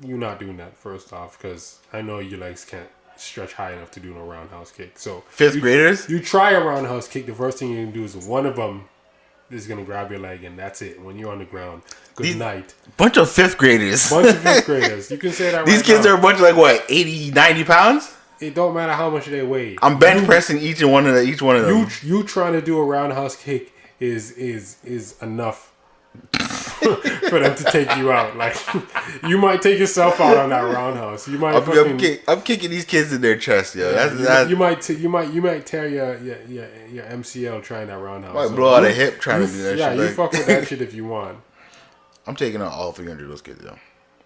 Speaker 2: You're not doing that, first off, because I know your legs can't stretch high enough to do no roundhouse kick. So
Speaker 1: fifth graders?
Speaker 2: You try a roundhouse kick, the first thing you can do is one of them is going to grab your leg, and that's it. When you're on the ground, good night.
Speaker 1: Bunch of fifth graders.
Speaker 2: You can say that
Speaker 1: These kids are a bunch of like, what, 80, 90 pounds?
Speaker 2: It don't matter how much they weigh.
Speaker 1: I'm bench pressing each one of them.
Speaker 2: You trying to do a roundhouse kick is enough for them to take you out. Like, you might take yourself out on that roundhouse. You might.
Speaker 1: I'm kicking these kids in their chest, yo.
Speaker 2: You might tear your MCL trying that roundhouse.
Speaker 1: Might blow out a hip trying to do that shit.
Speaker 2: Yeah, you fuck with that shit if you want.
Speaker 1: I'm taking out all 300 of those kids, yo.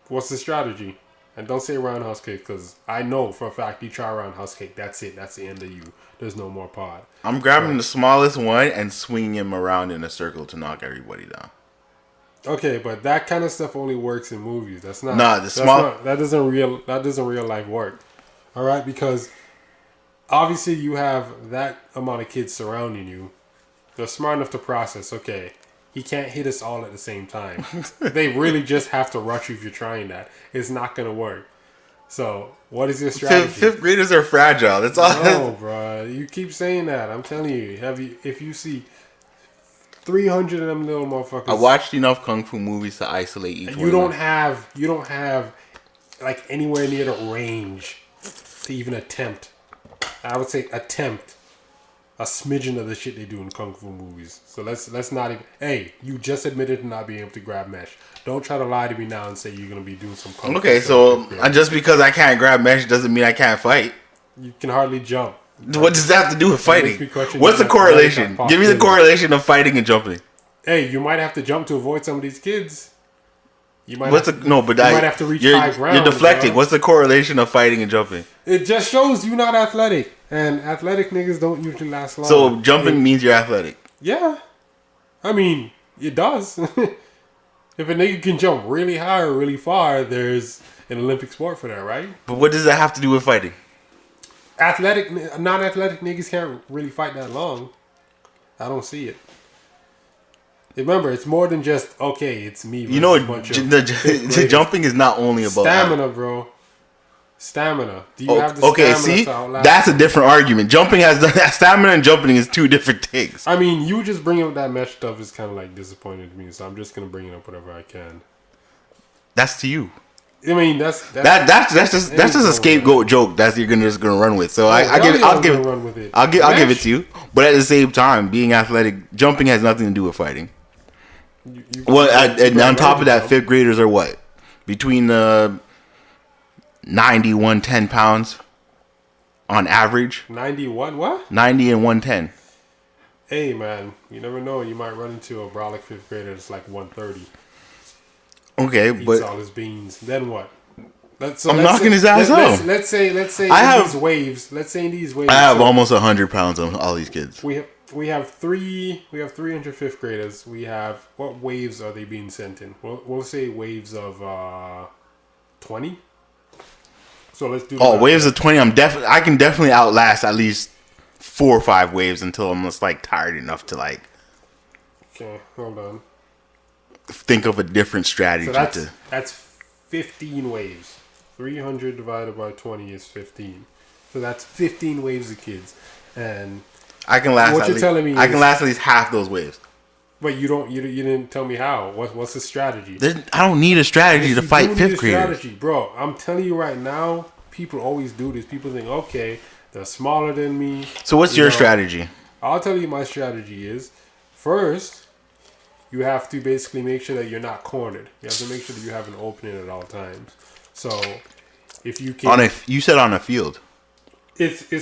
Speaker 2: What's the strategy? And don't say roundhouse kick, because I know for a fact you try roundhouse kick, that's it. That's the end of you. There's no more pod.
Speaker 1: I'm grabbing the smallest one and swinging him around in a circle to knock everybody down.
Speaker 2: Okay, but that kind of stuff only works in movies. That's not. That doesn't real life work. All right, because obviously you have that amount of kids surrounding you. They're smart enough to process. Okay, he can't hit us all at the same time. They really just have to rush you if you're trying that. It's not gonna work. So, what is your strategy?
Speaker 1: Fifth graders are fragile. That's all.
Speaker 2: No, bro. You keep saying that. I'm telling you. If you see 300 of them little motherfuckers.
Speaker 1: I watched enough kung fu movies to isolate each one.
Speaker 2: You don't have like anywhere near the range to even attempt. I would say attempt a smidgen of the shit they do in kung fu movies. So let's not even. Hey, you just admitted to not being able to grab mesh. Don't try to lie to me now and say you're gonna be doing some kung fu.
Speaker 1: Okay, so just because I can't grab mesh doesn't mean I can't fight.
Speaker 2: You can hardly jump.
Speaker 1: What does that have to do with fighting? What's the correlation? Give me the correlation of fighting and jumping.
Speaker 2: Hey, you might have to jump to avoid some of these kids. You might
Speaker 1: might have to reach high ground. You're deflecting. Bro. What's the correlation of fighting and jumping?
Speaker 2: It just shows you're not athletic, and athletic niggas don't usually last long.
Speaker 1: So jumping means you're athletic.
Speaker 2: Yeah, I mean it does. If a nigga can jump really high or really far, there's an Olympic sport for that, right?
Speaker 1: But what does that have to do with fighting?
Speaker 2: Non-athletic niggas can't really fight that long. I don't see it. Remember, it's more than just, okay, it's me.
Speaker 1: You know, the jumping is not only about
Speaker 2: stamina, bro. Stamina. Do you have the
Speaker 1: stamina see? That's a different argument. Jumping has stamina and jumping is two different things.
Speaker 2: I mean, you just bringing up that mesh stuff is kind of like disappointing to me, so I'm just going to bring it up whatever I can.
Speaker 1: That's to you.
Speaker 2: I mean, that's
Speaker 1: just a scapegoat joke that you're just gonna run with. So I'll give it to you. But at the same time, being athletic, jumping has nothing to do with fighting. And on top of that, fifth graders are what? Between 90, 110 pounds on average.
Speaker 2: 91 what?
Speaker 1: 90 and 110.
Speaker 2: Hey man, you never know. You might run into a brolic fifth grader that's like 130.
Speaker 1: Okay,
Speaker 2: Eats
Speaker 1: but
Speaker 2: all his beans. Then what?
Speaker 1: I'm knocking his ass out.
Speaker 2: Let's say these waves. Let's say in these waves.
Speaker 1: I have almost 100 pounds on all these kids.
Speaker 2: We have 300 fifth graders. We have, what waves are they being sent in? We'll say waves of 20. So let's do.
Speaker 1: Oh, waves of 20. I can definitely outlast at least 4 or 5 waves until I'm just like tired enough to like.
Speaker 2: Okay, hold on.
Speaker 1: Think of a different strategy.
Speaker 2: So that's 15 waves. 300 divided by 20 is 15. So that's 15 waves of kids, and
Speaker 1: I can last.
Speaker 2: What you're telling me?
Speaker 1: I can last at least half those waves.
Speaker 2: But you don't. You didn't tell me how. What's the strategy?
Speaker 1: I don't need a strategy to fight fifth graders.
Speaker 2: Strategy, bro. I'm telling you right now. People always do this. People think, okay, they're smaller than me.
Speaker 1: So what's your strategy?
Speaker 2: I'll tell you my strategy is, first, you have to basically make sure that you're not cornered. You have to make sure that you have an opening at all times. So, if you can,
Speaker 1: you said on a field.
Speaker 2: It's.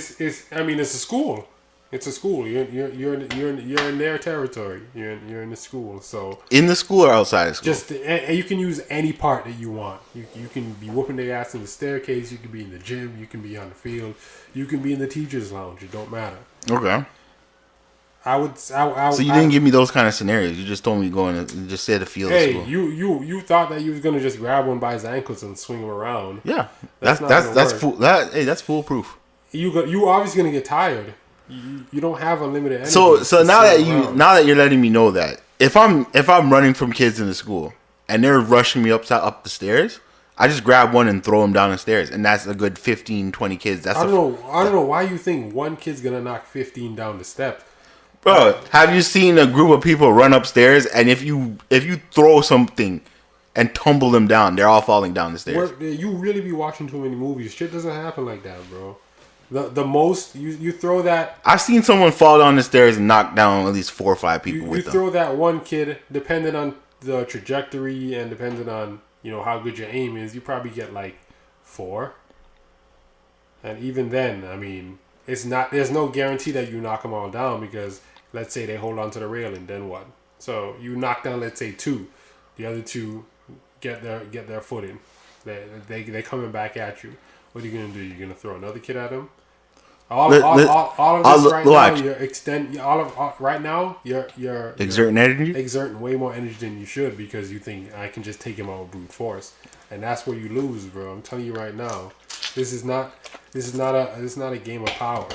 Speaker 2: I mean, it's a school. It's a school. You're in their territory. You're in the school. So
Speaker 1: in the school or outside of school.
Speaker 2: And you can use any part that you want. You can be whooping their ass in the staircase. You can be in the gym. You can be on the field. You can be in the teachers' lounge. It don't matter.
Speaker 1: Okay.
Speaker 2: So
Speaker 1: you didn't give me those kind of scenarios. You just told me you just said the field.
Speaker 2: Hey, you thought that you was gonna just grab one by his ankles and swing him around.
Speaker 1: Yeah, that's foolproof.
Speaker 2: You obviously gonna get tired. You don't have unlimited energy.
Speaker 1: So now that you're letting me know that if I'm running from kids in the school and they're rushing me up the stairs, I just grab one and throw them down the stairs, and that's a good 15, 20 kids. I don't
Speaker 2: know why you think one kid's gonna knock 15 down the steps.
Speaker 1: Bro, have you seen a group of people run upstairs and if you throw something and tumble them down, they're all falling down the stairs?
Speaker 2: You really be watching too many movies. Shit doesn't happen like that, bro. The most you throw that.
Speaker 1: I've seen someone fall down the stairs and knock down at least 4 or 5 people. You
Speaker 2: throw that one kid, depending on the trajectory and depending on how good your aim is, you probably get like 4. And even then, I mean, it's not. There's no guarantee that you knock them all down because let's say they hold on to the railing, then what? So you knock down, let's say 2, the other 2 get their footing. They coming back at you. What are you gonna do? You're gonna throw another kid at them? All of this right now, you're
Speaker 1: exerting energy,
Speaker 2: exerting way more energy than you should because you think I can just take him out with brute force, and that's where you lose, bro. I'm telling you right now, this is not a game of power.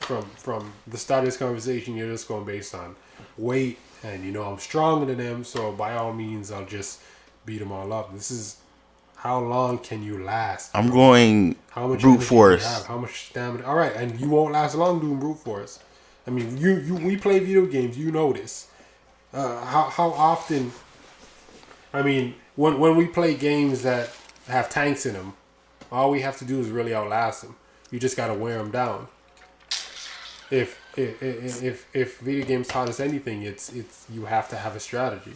Speaker 2: From the start of this conversation, you're just going based on weight, and I'm stronger than them, so by all means, I'll just beat them all up. This is. How long can you last?
Speaker 1: I'm going brute force.
Speaker 2: How much stamina? All right, and you won't last long doing brute force. I mean, we play video games. You know this. How often? I mean, when we play games that have tanks in them, all we have to do is really outlast them. You just gotta wear them down. If video games taught us anything, it's you have to have a strategy.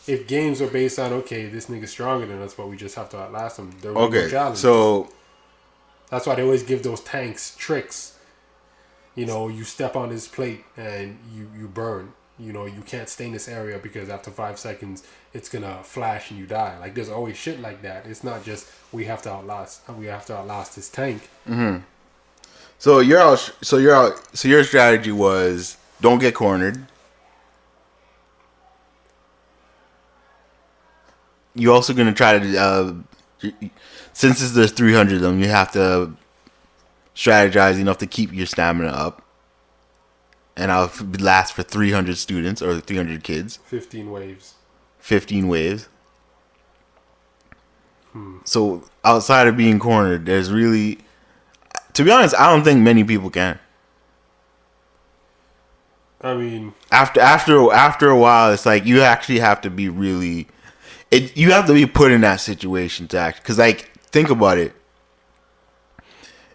Speaker 2: If games are based on this nigga's stronger than us, but we just have to outlast him. There will be no challenges. So that's why they always give those tanks tricks. You step on his plate and you burn. You can't stay in this area because after 5 seconds it's gonna flash and you die. Like there's always shit like that. It's not just we have to outlast this tank.
Speaker 1: Mm-hmm. So your strategy was don't get cornered. You're also going to try to, since there's 300 of them, you have to strategize enough to keep your stamina up. And I'll last for 300 students or 300 kids.
Speaker 2: 15 waves.
Speaker 1: 15 waves. So outside of being cornered, there's really, to be honest, I don't think many people can.
Speaker 2: I mean,
Speaker 1: after a while, it's like you actually have to be really. You have to be put in that situation to act. Because, think about it.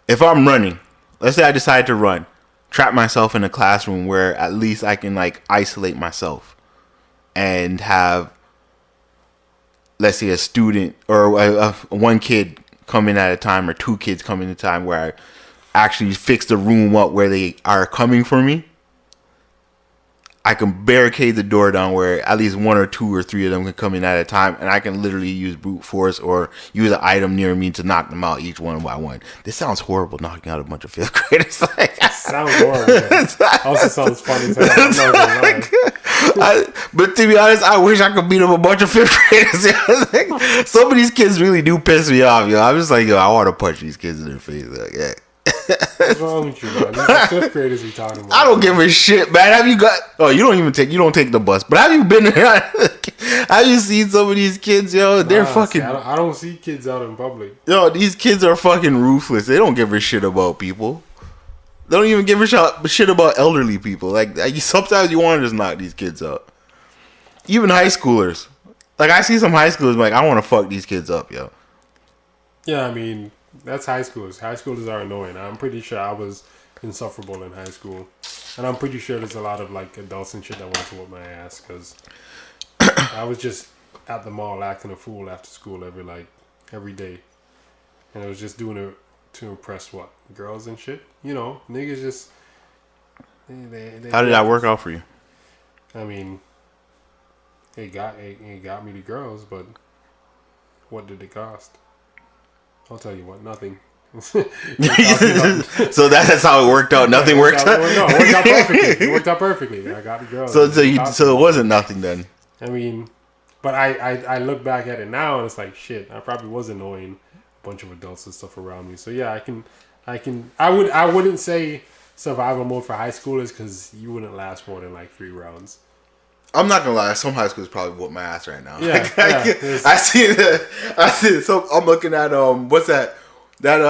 Speaker 1: If I'm running, let's say I decide to run, trap myself in a classroom where at least I can, isolate myself and have, let's say, a student or one kid come in at a time or 2 kids come in at a time where I actually fix the room up where they are coming for me. I can barricade the door down where at least 1 or 2 or 3 of them can come in at a time, and I can literally use brute force or use an item near me to knock them out each one by one. This sounds horrible, knocking out a bunch of 5th graders.
Speaker 2: It sounds horrible. Also sounds funny. So I'm not gonna lie.
Speaker 1: But to be honest, I wish I could beat up a bunch of 5th graders. Some of these kids really do piss me off, yo. I'm just like, yo, I want to punch these kids in their face. Like, yeah.
Speaker 2: What's wrong with you, man? These are 5th graders you talking about.
Speaker 1: I don't give a shit, man. Have you got? Oh, you don't take the bus. But have you been? Have you seen some of these kids, yo? They're fucking.
Speaker 2: See, I don't see kids out in public.
Speaker 1: Yo, these kids are fucking ruthless. They don't give a shit about people. They don't even give a shit about elderly people. Like sometimes you want to just knock these kids out. Even high schoolers. Like I see some high schoolers, like I want to fuck these kids up, yo.
Speaker 2: Yeah, I mean. That's high schoolers. High schoolers are annoying. I'm pretty sure I was insufferable in high school. And I'm pretty sure there's a lot of like adults and shit that want to whoop my ass because I was just at the mall acting a fool after school every day. And I was just doing it to impress what? Girls and shit? You know, niggas just... They
Speaker 1: How did that work out for you?
Speaker 2: I mean, it got me the girls, but what did it cost? I'll tell you what, nothing.
Speaker 1: So that's how it worked out. Nothing worked out.
Speaker 2: No, it worked out perfectly. It worked out perfectly. I got the girl.
Speaker 1: So it wasn't nothing then.
Speaker 2: I mean, but I look back at it now and it's like shit. I probably was annoying a bunch of adults and stuff around me. So yeah, I wouldn't say survival mode for high schoolers because you wouldn't last more than like 3 rounds.
Speaker 1: I'm not gonna lie. Some high schools probably whoop my ass right now.
Speaker 2: Yeah,
Speaker 1: I see that. So I'm looking at what's that? That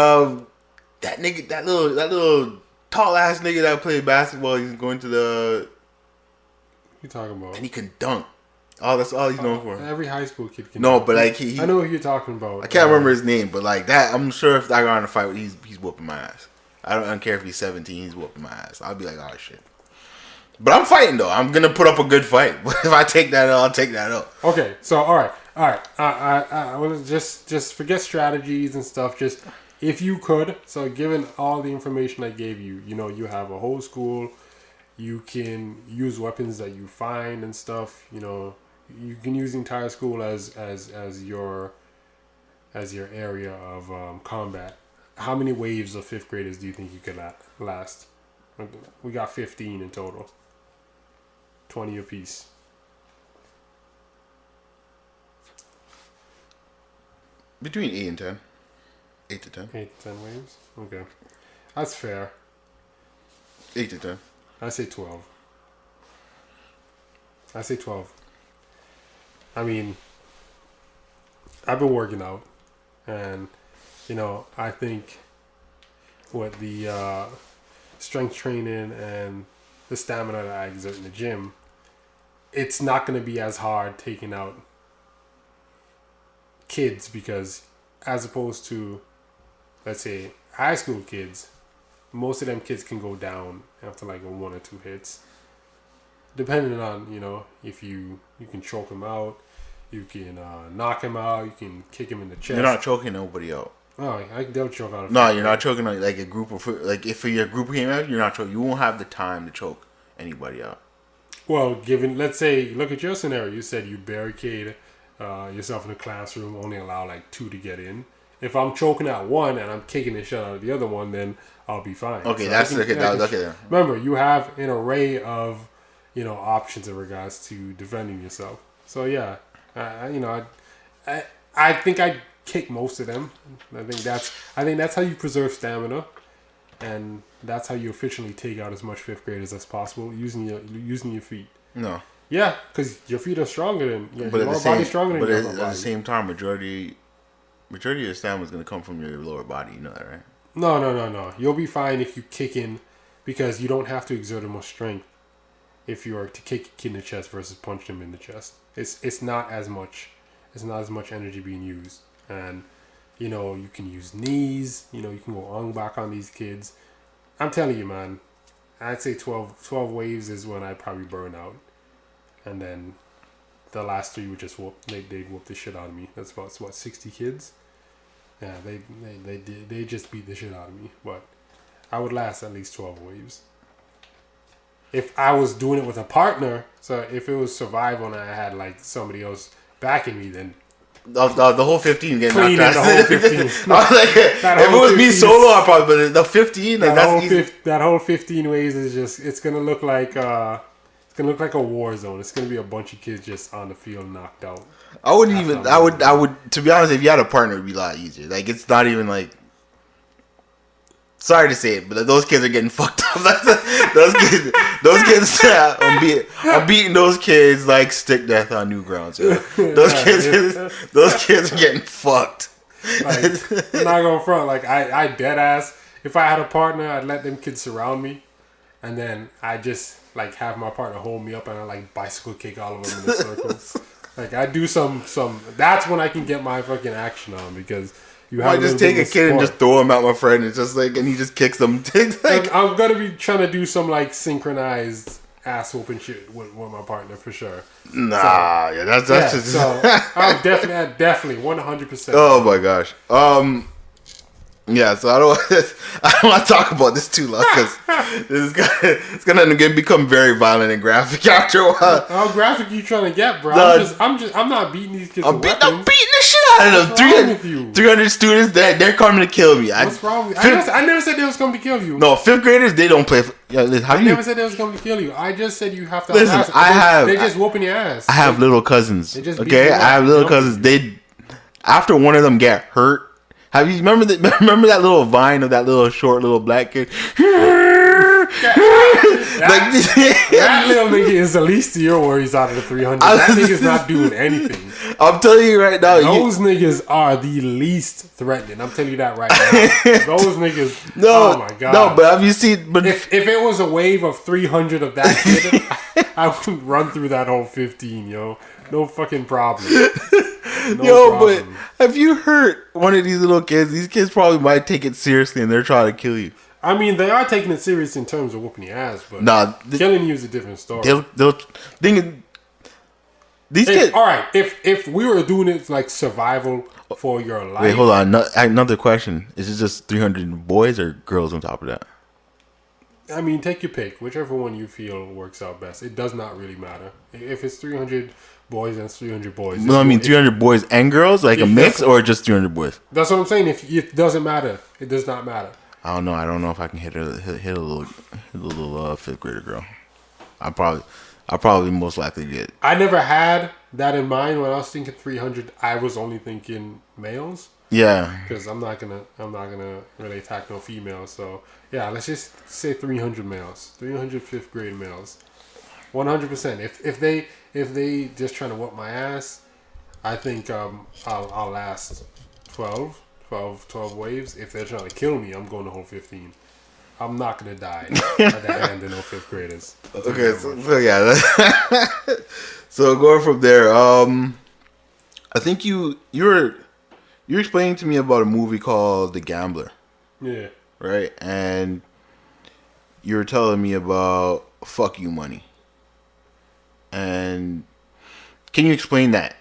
Speaker 1: nigga, that little tall ass nigga that played basketball. He's going to the.
Speaker 2: What you talking about?
Speaker 1: And he can dunk. Oh, that's all he's known for.
Speaker 2: Every high school kid can.
Speaker 1: No,
Speaker 2: dunk.
Speaker 1: but like he.
Speaker 2: I know who you're talking about.
Speaker 1: I can't remember his name, but like that, I'm sure if I got in a fight, he's whooping my ass. I don't care if he's 17. He's whooping my ass. I'll be like, oh shit. But I'm fighting though. I'm gonna put up a good fight. If I take that L, I'll take that L.
Speaker 2: Okay, so all right. I want to just forget strategies and stuff. Just if you could. So given all the information I gave you, you know, you have a whole school. You can use weapons that you find and stuff. You know, you can use the entire school as your area of combat. How many waves of 5th graders do you think you could last? We got 15 in total. 20 apiece.
Speaker 1: Between 8 and 10. 8 to 10.
Speaker 2: 8 to 10 waves? Okay. That's fair.
Speaker 1: 8 to 10.
Speaker 2: I say 12. I mean, I've been working out. And, you know, I think with the strength training and the stamina that I exert in the gym, it's not going to be as hard taking out kids because as opposed to, let's say, high school kids, most of them kids can go down after like 1 or 2 hits. Depending on, you know, if you can choke them out, you can knock him out, you can kick him in the chest.
Speaker 1: You're not choking nobody out.
Speaker 2: Oh, they'll choke out.
Speaker 1: No, you're not choking like a group of like if your group came out, you're not choking. You won't have the time to choke anybody out.
Speaker 2: Well, let's say, look at your scenario. You said you barricade yourself in a classroom, only allow like 2 to get in. If I'm choking out one and I'm kicking the shit out of the other one, then I'll be fine.
Speaker 1: Okay,
Speaker 2: so
Speaker 1: that's okay.
Speaker 2: Remember, you have an array of, you know, options in regards to defending yourself. So yeah, I think I kick most of them. I think that's how you preserve stamina, and that's how you efficiently take out as much 5th graders as possible using your feet.
Speaker 1: No.
Speaker 2: Yeah, because your feet are stronger than your lower body's stronger than your upper body.
Speaker 1: At the same time, majority of your stamina is going to come from your lower body. You know that, right?
Speaker 2: No. You'll be fine if you kick in, because you don't have to exert as much strength if you are to kick a kid in the chest versus punch them in the chest. It's not as much. It's not as much energy being used, and you know you can use knees. You know you can go on back on these kids. I'm telling you, man. I'd say 12 waves is when I'd probably burn out, and then the last 3 would just whoop. They'd whoop the shit out of me. That's about 60 kids. Yeah, they just beat the shit out of me. But I would last at least 12 waves. if I was doing it with a partner, so if it was survival and I had like somebody else backing me, then
Speaker 1: The whole 15 getting
Speaker 2: cleaning
Speaker 1: knocked
Speaker 2: the
Speaker 1: out.
Speaker 2: whole 15.
Speaker 1: I was like, if it
Speaker 2: whole
Speaker 1: was me
Speaker 2: 15
Speaker 1: solo, I probably. But the 15, like that's easy.
Speaker 2: That whole 15 ways is just it's gonna look like a war zone. It's gonna be a bunch of kids just on the field knocked out.
Speaker 1: I wouldn't even. I would. To be honest, if you had a partner, it'd be a lot easier. Like it's not even like. Sorry to say it, but those kids are getting fucked up. Those kids. I'm beating those kids like stick death on new grounds. Yeah. Those kids are getting fucked.
Speaker 2: Like, I'm not gonna front. Like I dead ass. If I had a partner, I'd let them kids surround me, and then I just like have my partner hold me up and I like bicycle kick all of them in a circle. Like I do some. That's when I can get my fucking action on because. You have
Speaker 1: I just take a kid and just throw him at my friend. It's just like, and he just kicks them. Like,
Speaker 2: I'm gonna be trying to do some like synchronized ass whooping shit with my partner for sure.
Speaker 1: Nah, yeah, that's just.
Speaker 2: So I'm definitely 100%.
Speaker 1: Oh my gosh. Yeah, so I don't want to talk about this too long because it's gonna again become very violent and graphic after a while.
Speaker 2: How graphic you trying to get, bro?
Speaker 1: No,
Speaker 2: I'm not beating these kids.
Speaker 1: I'm beating the shit out of them. 300 students they're coming to kill me.
Speaker 2: What's wrong with you? I never said they was coming to kill you.
Speaker 1: No, fifth graders they don't play.
Speaker 2: I never said they was coming to kill you. I just said you have to.
Speaker 1: Listen,
Speaker 2: they're just whooping your ass.
Speaker 1: I have little cousins. Okay, I have little cousins. After one of them get hurt. Have you remember that little vine of that little short little black kid?
Speaker 2: That little nigga is the least of your worries out of the 300. That nigga's not doing anything.
Speaker 1: I'm telling you right now.
Speaker 2: Those niggas are the least threatening. I'm telling you that right now. Those niggas.
Speaker 1: No,
Speaker 2: oh my god.
Speaker 1: No, but have you seen? But
Speaker 2: if it was a wave of 300 of that kid, I would run through that whole 15, yo. No fucking problem. No problem.
Speaker 1: But have you heard one of these little kids? These kids probably might take it seriously and they're trying to kill you.
Speaker 2: I mean, they are taking it serious in terms of whooping your ass, but killing you is a different story.
Speaker 1: They'll think these kids.
Speaker 2: All right, if we were doing it like survival for your life.
Speaker 1: Wait, hold on. Another question: is it just 300 boys or girls on top of that?
Speaker 2: I mean, take your pick. Whichever one you feel works out best. It does not really matter. If it's 300 boys and it's 300 boys.
Speaker 1: No, I mean 300 boys and girls, like a mix, or just 300 boys.
Speaker 2: That's what I'm saying. If it doesn't matter, it does not matter.
Speaker 1: I don't know. I don't know if I can hit a little fifth grader girl. I probably most likely get.
Speaker 2: I never had that in mind when I was thinking 300. I was only thinking males.
Speaker 1: Yeah.
Speaker 2: Because I'm not gonna really attack no females. So yeah, let's just say 300 males, 300 fifth grade males, 100%. If they just trying to whoop my ass, I think I'll last 12 waves. If they're trying to kill me, I'm going the whole 15. I'm not gonna die at the end of no fifth graders.
Speaker 1: Okay, so yeah. So going from there, I think you're explaining to me about a movie called The Gambler.
Speaker 2: Yeah.
Speaker 1: Right, and you're telling me about fuck you money. And can you explain that?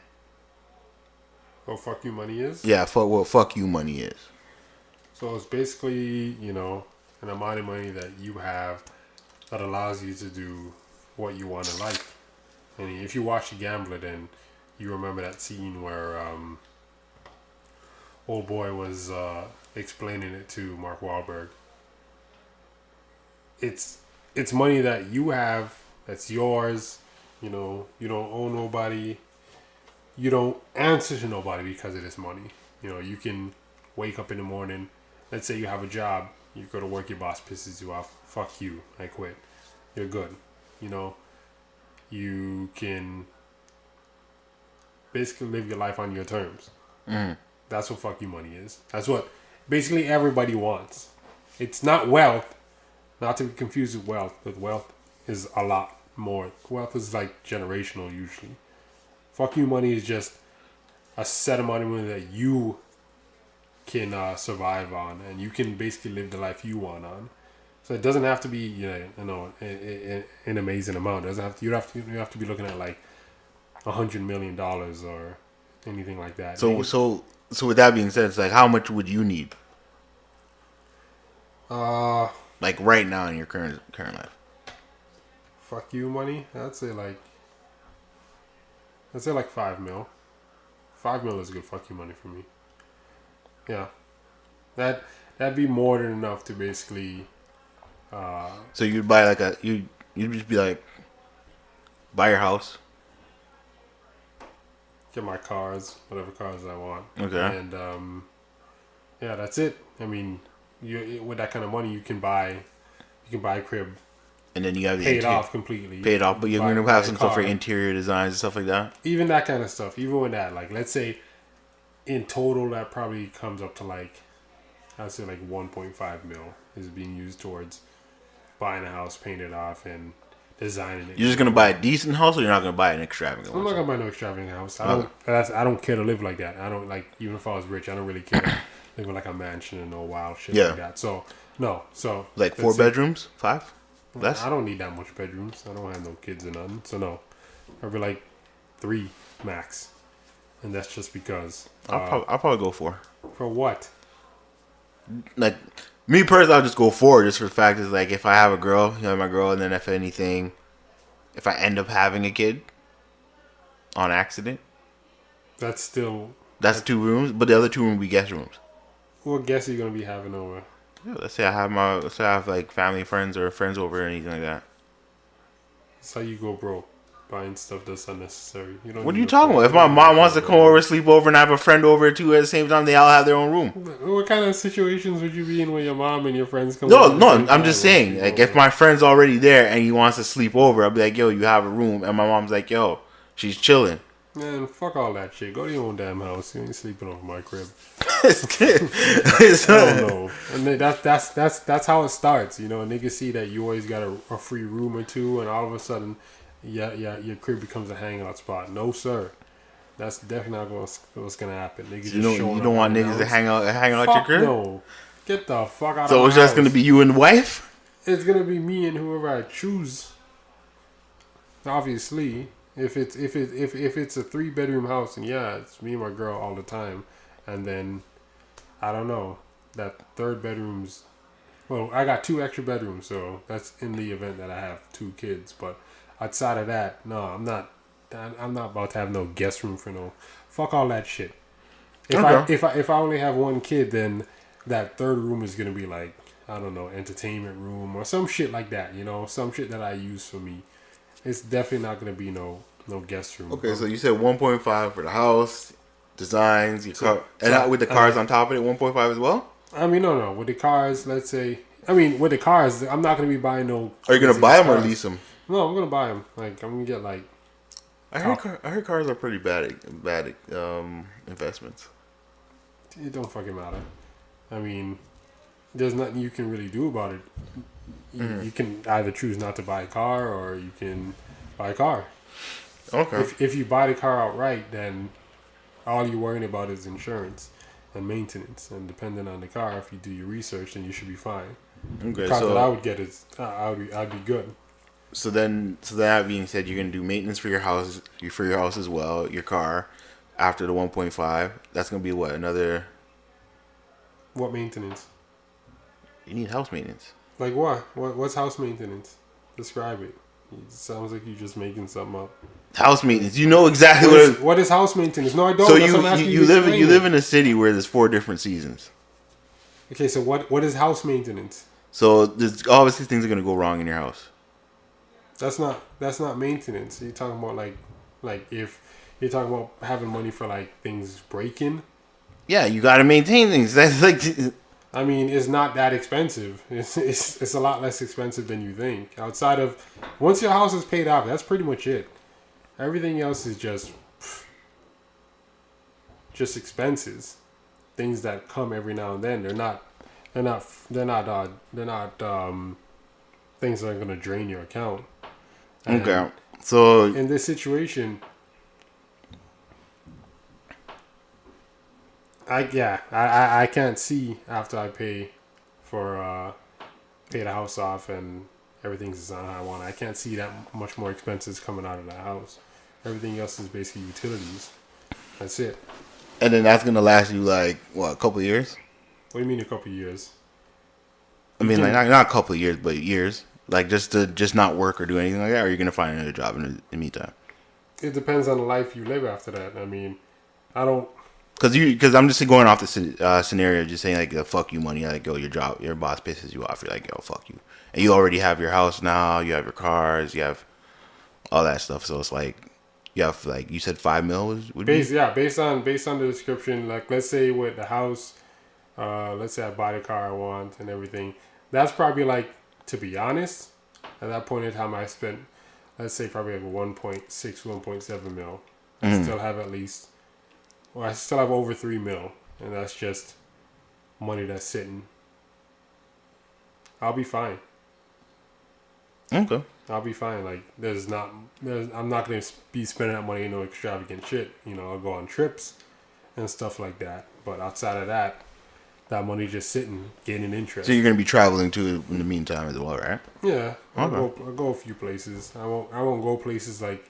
Speaker 2: What fuck you money is?
Speaker 1: Yeah, what fuck you money is.
Speaker 2: So it's basically, an amount of money that you have that allows you to do what you want in life. And if you watch The Gambler, then you remember that scene where old boy was explaining it to Mark Wahlberg. It's money that you have that's yours. You don't owe nobody. You don't answer to nobody because of this money. You can wake up in the morning. Let's say you have a job. You go to work. Your boss pisses you off. Fuck you. I quit. You're good. You can basically live your life on your terms.
Speaker 1: Mm.
Speaker 2: That's what fuck you money is. That's what basically everybody wants. It's not wealth. Not to be confused with wealth. But wealth is a lot more. Wealth is like generational usually. Fuck you money is just a set amount of money that you can survive on, and you can basically live the life you want on. So it doesn't have to be an amazing amount. It doesn't have to. You have to be looking at like $100 million or anything like that.
Speaker 1: So with that being said, it's like how much would you need? Like right now in your current life.
Speaker 2: fuck you money, I'd say like 5 mil. 5 mil is good fuck you money for me. Yeah, that'd be more than enough to basically.
Speaker 1: So you'd buy like you'd just be like, buy your house.
Speaker 2: Get my cars, whatever cars I want.
Speaker 1: Okay.
Speaker 2: And yeah, that's it. I mean, with that kind of money, you can buy a crib.
Speaker 1: And then you have
Speaker 2: paid off completely.
Speaker 1: Paid off, but you're going to have some stuff for interior designs and stuff like that.
Speaker 2: Even that kind of stuff. Even with that, like let's say, in total, that probably comes up to like, I'd say like 1.5 mil is being used towards buying a house, painting it off, and designing it.
Speaker 1: You're just gonna buy a decent house, or you're not gonna buy an extravagant one?
Speaker 2: I'm not gonna buy no extravagant house. I don't care to live like that. I don't like, even if I was rich, I don't really care living like a mansion and no wild shit like that. So no, so
Speaker 1: like 4 bedrooms, 5. Less?
Speaker 2: I don't need that much bedrooms. I don't have no kids or nothing. So no, I'd be like 3 max, and that's just because.
Speaker 1: I'll probably go 4.
Speaker 2: For what?
Speaker 1: Like me personally, I'll just go 4 just for the fact is like if I have a girl, you know, my girl, and then if anything, if I end up having a kid on accident,
Speaker 2: that's
Speaker 1: 2 rooms, but the other 2 rooms be guest rooms.
Speaker 2: What guests are you gonna be having over?
Speaker 1: Yeah, let's say I have like family, friends, or friends over or anything like that.
Speaker 2: That's how you go broke, buying stuff that's unnecessary.
Speaker 1: What are you talking about? If my mom wants to come over, sleep over, and I have a friend over too at the same time, they all have their own room.
Speaker 2: What kind of situations would you be in with your mom and your friends come
Speaker 1: over? No, I'm just saying, like, if my friend's already there and he wants to sleep over, I'll be like, yo, you have a room. And my mom's like, yo, she's chilling.
Speaker 2: Man, fuck all that shit. Go to your own damn house. You ain't sleeping over my crib.
Speaker 1: I
Speaker 2: don't know. And that's how it starts. You know, niggas see that you always got a free room or 2, and all of a sudden, your crib becomes a hangout spot. No, sir. That's definitely not what's gonna happen. Niggas
Speaker 1: you don't want niggas to hang out at your crib?
Speaker 2: No. Get the fuck out of
Speaker 1: So
Speaker 2: my
Speaker 1: it's just
Speaker 2: house.
Speaker 1: gonna be you and the wife?
Speaker 2: It's gonna be me and whoever I choose. Obviously. If it's a 3-bedroom house, and yeah, it's me and my girl all the time, and then I don't know, that 3rd bedroom's, well, I got 2 extra bedrooms, so that's in the event that I have 2 kids. But outside of that, no, I'm not about to have no guest room for no, fuck all that shit. If I only have 1 kid, then that 3rd room is gonna be like, I don't know, entertainment room or some shit like that, you know, some shit that I use for me. It's definitely not going to be no guest room.
Speaker 1: Okay, so you said 1.5 for the house, designs, your car, and with the cars on top of it, 1.5 as well?
Speaker 2: I mean, no. With the cars, let's say, with the cars, I'm not going to be buying no.
Speaker 1: Are you going to buy them or lease them?
Speaker 2: No, I'm going to buy them. Like, I'm going to get like.
Speaker 1: I heard cars are pretty bad investments.
Speaker 2: It don't fucking matter. I mean, there's nothing you can really do about it. You can either choose not to buy a car, or you can buy a car.
Speaker 1: Okay.
Speaker 2: If you buy the car outright, then all you're worrying about is insurance and maintenance. And depending on the car, if you do your research, then you should be fine.
Speaker 1: Okay.
Speaker 2: The car that I would get is I'd be good.
Speaker 1: So that being said, you're gonna do maintenance for your house, as well, your car, after the 1.5. That's gonna be what, another.
Speaker 2: What maintenance?
Speaker 1: You need house maintenance.
Speaker 2: Like what? What's house maintenance? Describe it. It sounds like you're just making something up.
Speaker 1: House maintenance. You know exactly
Speaker 2: what is house maintenance? No, I don't.
Speaker 1: So you live in a city where there's 4 different seasons.
Speaker 2: Okay, so what is house maintenance?
Speaker 1: So there's obviously things are gonna go wrong in your house.
Speaker 2: That's not maintenance. You're talking about like if you're talking about having money for like things breaking.
Speaker 1: Yeah, you gotta maintain things. That's like.
Speaker 2: I mean, it's not that expensive. It's a lot less expensive than you think. Outside of, once your house is paid off, that's pretty much it. Everything else is just expenses, things that come every now and then. They're not things that are gonna drain your account. And
Speaker 1: okay, so
Speaker 2: in this situation, I can't see after I pay the house off and everything's on how I want. I can't see that much more expenses coming out of that house. Everything else is basically utilities. That's it.
Speaker 1: And then that's gonna last you like what, a couple of years?
Speaker 2: What do you mean a couple of years?
Speaker 1: I mean, like not a couple of years, but years. Like just to not work or do anything like that, or are you gonna find another job in the meantime?
Speaker 2: It depends on the life you live after that. I mean, I don't.
Speaker 1: Because I'm just going off the scenario, just saying like fuck you money, like your job, your boss pisses you off, you're like yo fuck you, and you already have your house now, you have your cars, you have all that stuff, so it's like you have like you said 5 mil would be
Speaker 2: Based on the description, like let's say with the house, let's say I buy the car I want and everything. That's probably like, to be honest, at that point in time I spent, let's say probably like 1.6, 1.7 mil. I still have at least, I still have over 3 mil, and that's just money that's sitting. I'll be fine.
Speaker 1: okay.
Speaker 2: I'll be fine. Like I'm not gonna be spending that money on no extravagant shit. I'll go on trips and stuff like that. But outside of that, that money just sitting, gaining interest.
Speaker 1: So you're gonna be traveling too in the meantime as well, right?
Speaker 2: Yeah, I'll
Speaker 1: Okay.
Speaker 2: go a few places. I won't go places like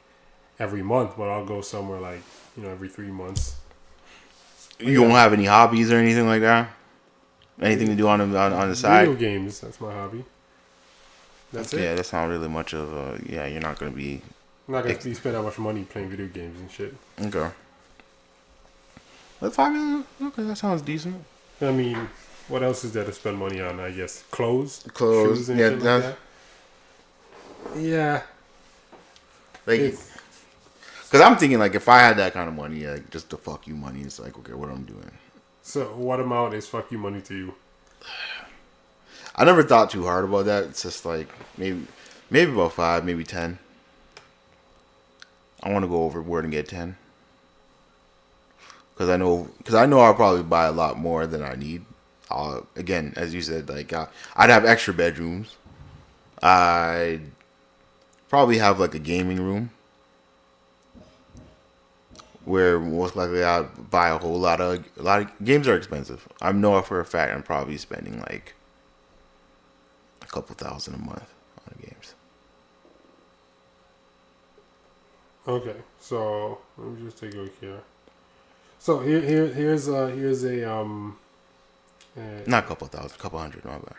Speaker 2: every month, but I'll go somewhere like every 3 months.
Speaker 1: You don't have any hobbies or anything like that? Anything to do on the side?
Speaker 2: Video games, that's my hobby. That's it.
Speaker 1: Yeah, that's not really much of a. Yeah, you're not gonna be.
Speaker 2: I'm not gonna spend that much money playing video games and shit.
Speaker 1: Okay. But 5 million. Okay, that sounds decent.
Speaker 2: I mean, what else is there to spend money on? I guess clothes,
Speaker 1: Clothes,
Speaker 2: shoes, and
Speaker 1: yeah,
Speaker 2: shit like that. Yeah.
Speaker 1: Like,
Speaker 2: It's-
Speaker 1: because I'm thinking like if I had that kind of money, like just to fuck you money, it's like okay, what I'm doing.
Speaker 2: So what amount is fuck you money to you?
Speaker 1: I never thought too hard about that. It's just like maybe about 5, maybe 10. I want to go overboard and get 10. Because I know I'll probably buy a lot more than I need. Again, as you said, like I'd have extra bedrooms. I'd probably have like a gaming room where most likely I'd buy a lot of games are expensive. I know for a fact I'm probably spending like a couple thousand a month on games.
Speaker 2: Okay, so let me just take a look here. So here's a
Speaker 1: Not a couple thousand, a couple hundred, not bad.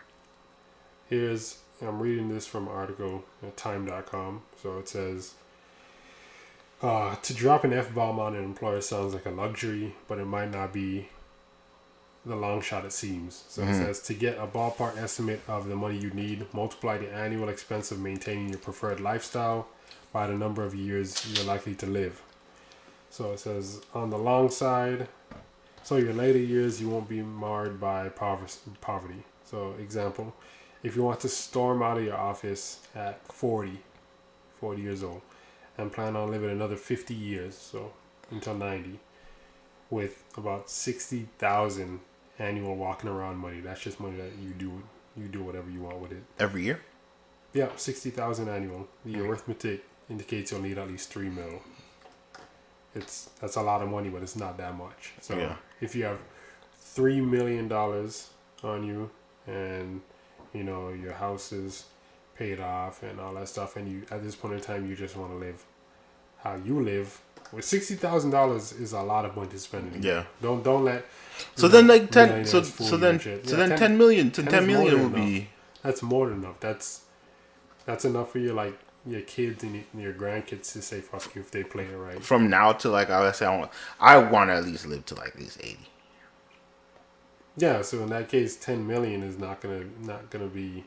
Speaker 2: I'm reading this from an article at time.com. So it says, to drop an F-bomb on an employer sounds like a luxury, but it might not be the long shot it seems. So it says, to get a ballpark estimate of the money you need, multiply the annual expense of maintaining your preferred lifestyle by the number of years you're likely to live. So it says, on the long side, so your later years you won't be marred by poverty. So example, if you want to storm out of your office at 40 years old, and plan on living another 50 years, so until 90, with about 60,000 annual walking around money. That's just money that you do whatever you want with it.
Speaker 1: Every year?
Speaker 2: Yeah, 60,000 annual. The arithmetic indicates you'll need at least 3 mil. That's a lot of money, but it's not that much. So if you have $3 million on you, and your house is paid off and all that stuff, and you at this point in time you just want to live how you live, with $60,000 is a lot of money to spend.
Speaker 1: Yeah.
Speaker 2: Don't let.
Speaker 1: So then like 10.
Speaker 2: millionaires
Speaker 1: So
Speaker 2: fool
Speaker 1: so
Speaker 2: you
Speaker 1: then
Speaker 2: and shit.
Speaker 1: so
Speaker 2: Yeah,
Speaker 1: then 10 million.
Speaker 2: 10
Speaker 1: 10
Speaker 2: is
Speaker 1: million
Speaker 2: more
Speaker 1: would
Speaker 2: than
Speaker 1: be.
Speaker 2: enough. That's more than enough. That's enough for your kids and your grandkids to say fuck you if they play it right.
Speaker 1: From now to like I say I want to at least live to like at least 80.
Speaker 2: Yeah, so in that case, 10 million is not gonna be,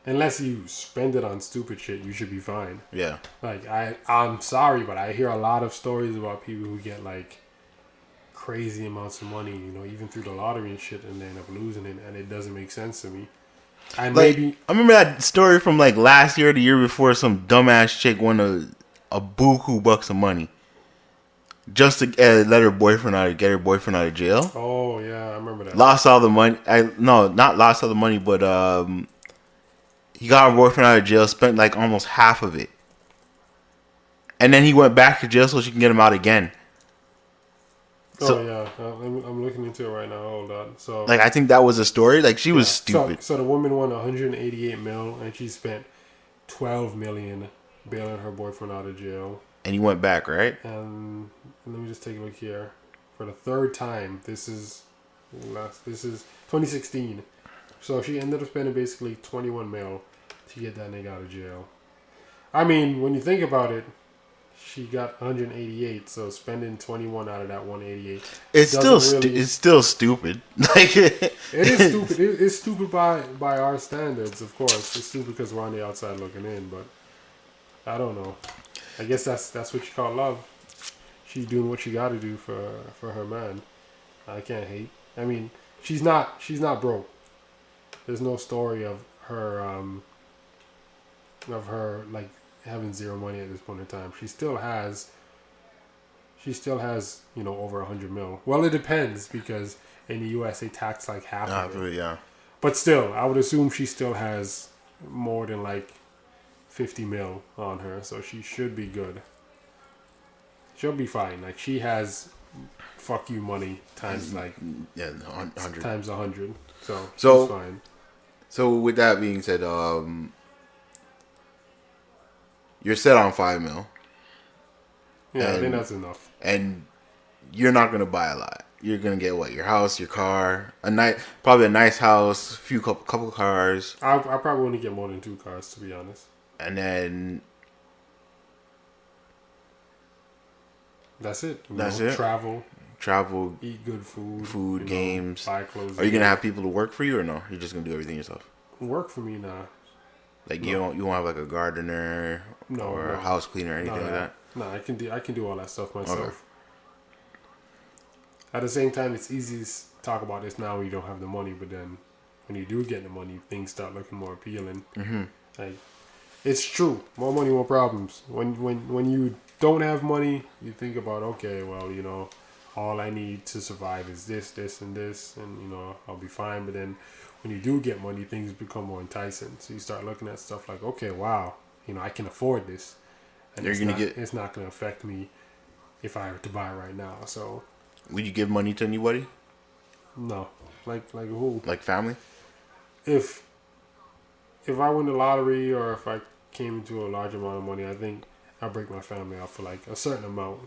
Speaker 2: unless you spend it on stupid shit. You should be fine.
Speaker 1: Yeah.
Speaker 2: Like I'm sorry, but I hear a lot of stories about people who get like crazy amounts of money, even through the lottery and shit, and they end up losing it, and it doesn't make sense to me. And
Speaker 1: Like,
Speaker 2: maybe
Speaker 1: I remember that story from like last year or the year before. Some dumbass chick won a buku bucks of money just to get her boyfriend out of jail.
Speaker 2: Oh yeah, I remember that.
Speaker 1: Lost all the money. Not lost all the money, but he got her boyfriend out of jail. Spent like almost half of it, and then he went back to jail so she can get him out again. So,
Speaker 2: yeah, I'm looking into it right now. Hold on. So
Speaker 1: like, I think that was a story. Like, she was stupid.
Speaker 2: So the woman won 188 mil, and she spent 12 million bailing her boyfriend out of jail.
Speaker 1: And he went back, right?
Speaker 2: And let me just take a look here. For the third time, this is 2016. So she ended up spending basically 21 mil to get that nigga out of jail. I mean, when you think about it, she got 188, so spending 21 out of that 188.
Speaker 1: It's still stupid. Like
Speaker 2: it is stupid. It's stupid by our standards, of course. It's stupid because we're on the outside looking in, but I don't know. I guess that's what you call love. She's doing what she got to do for her man. I can't hate. I mean, she's not broke. There's no story of her like having zero money at this point in time. She still has over 100 mil. Well, it depends because in the US they tax like half of it.
Speaker 1: Yeah.
Speaker 2: But still, I would assume she still has more than like 50 mil on her, so she should be good. She'll be fine. Like she has fuck you money times like
Speaker 1: 100
Speaker 2: times 100. So she's fine.
Speaker 1: So with that being said, you're set on 5 mil.
Speaker 2: Yeah, I think that's enough.
Speaker 1: And you're not gonna buy a lot. You're gonna get what? Your house, your car, probably a nice house, couple cars.
Speaker 2: I probably wouldn't get more than 2 cars, to be honest.
Speaker 1: And then
Speaker 2: that's it.
Speaker 1: That's it. Travel,
Speaker 2: eat good
Speaker 1: food, games.
Speaker 2: Buy clothes.
Speaker 1: Are you gonna have people to work for you or no? You're just gonna do everything yourself.
Speaker 2: Work for me now.
Speaker 1: Like you won't have like a gardener or a house cleaner or anything like that.
Speaker 2: No, I can do all that stuff myself.
Speaker 1: Okay.
Speaker 2: At the same time, it's easy to talk about this now when you don't have the money, but then when you do get the money, things start looking more appealing. Mm-hmm. Like it's true, more money, more problems. When you don't have money, you think about all I need to survive is this, and this, and I'll be fine. But then when you do get money, things become more enticing. So you start looking at stuff like, okay, wow, I can afford this. And it's not going to affect me if I were to buy right now. So,
Speaker 1: would you give money to anybody?
Speaker 2: No, like who?
Speaker 1: Like family?
Speaker 2: If I win the lottery or if I came into a large amount of money, I think I'll break my family off for like a certain amount.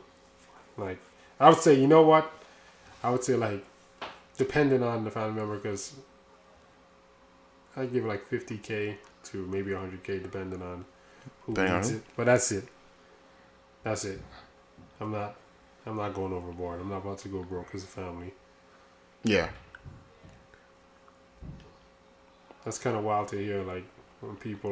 Speaker 2: Like I would say, you know what? I would say like depending on the family member, because I give like 50K to maybe 100K depending on who needs it. But that's it. That's it. I'm not going overboard. I'm not about to go broke as a family.
Speaker 1: Yeah.
Speaker 2: That's kind of wild to hear, like when people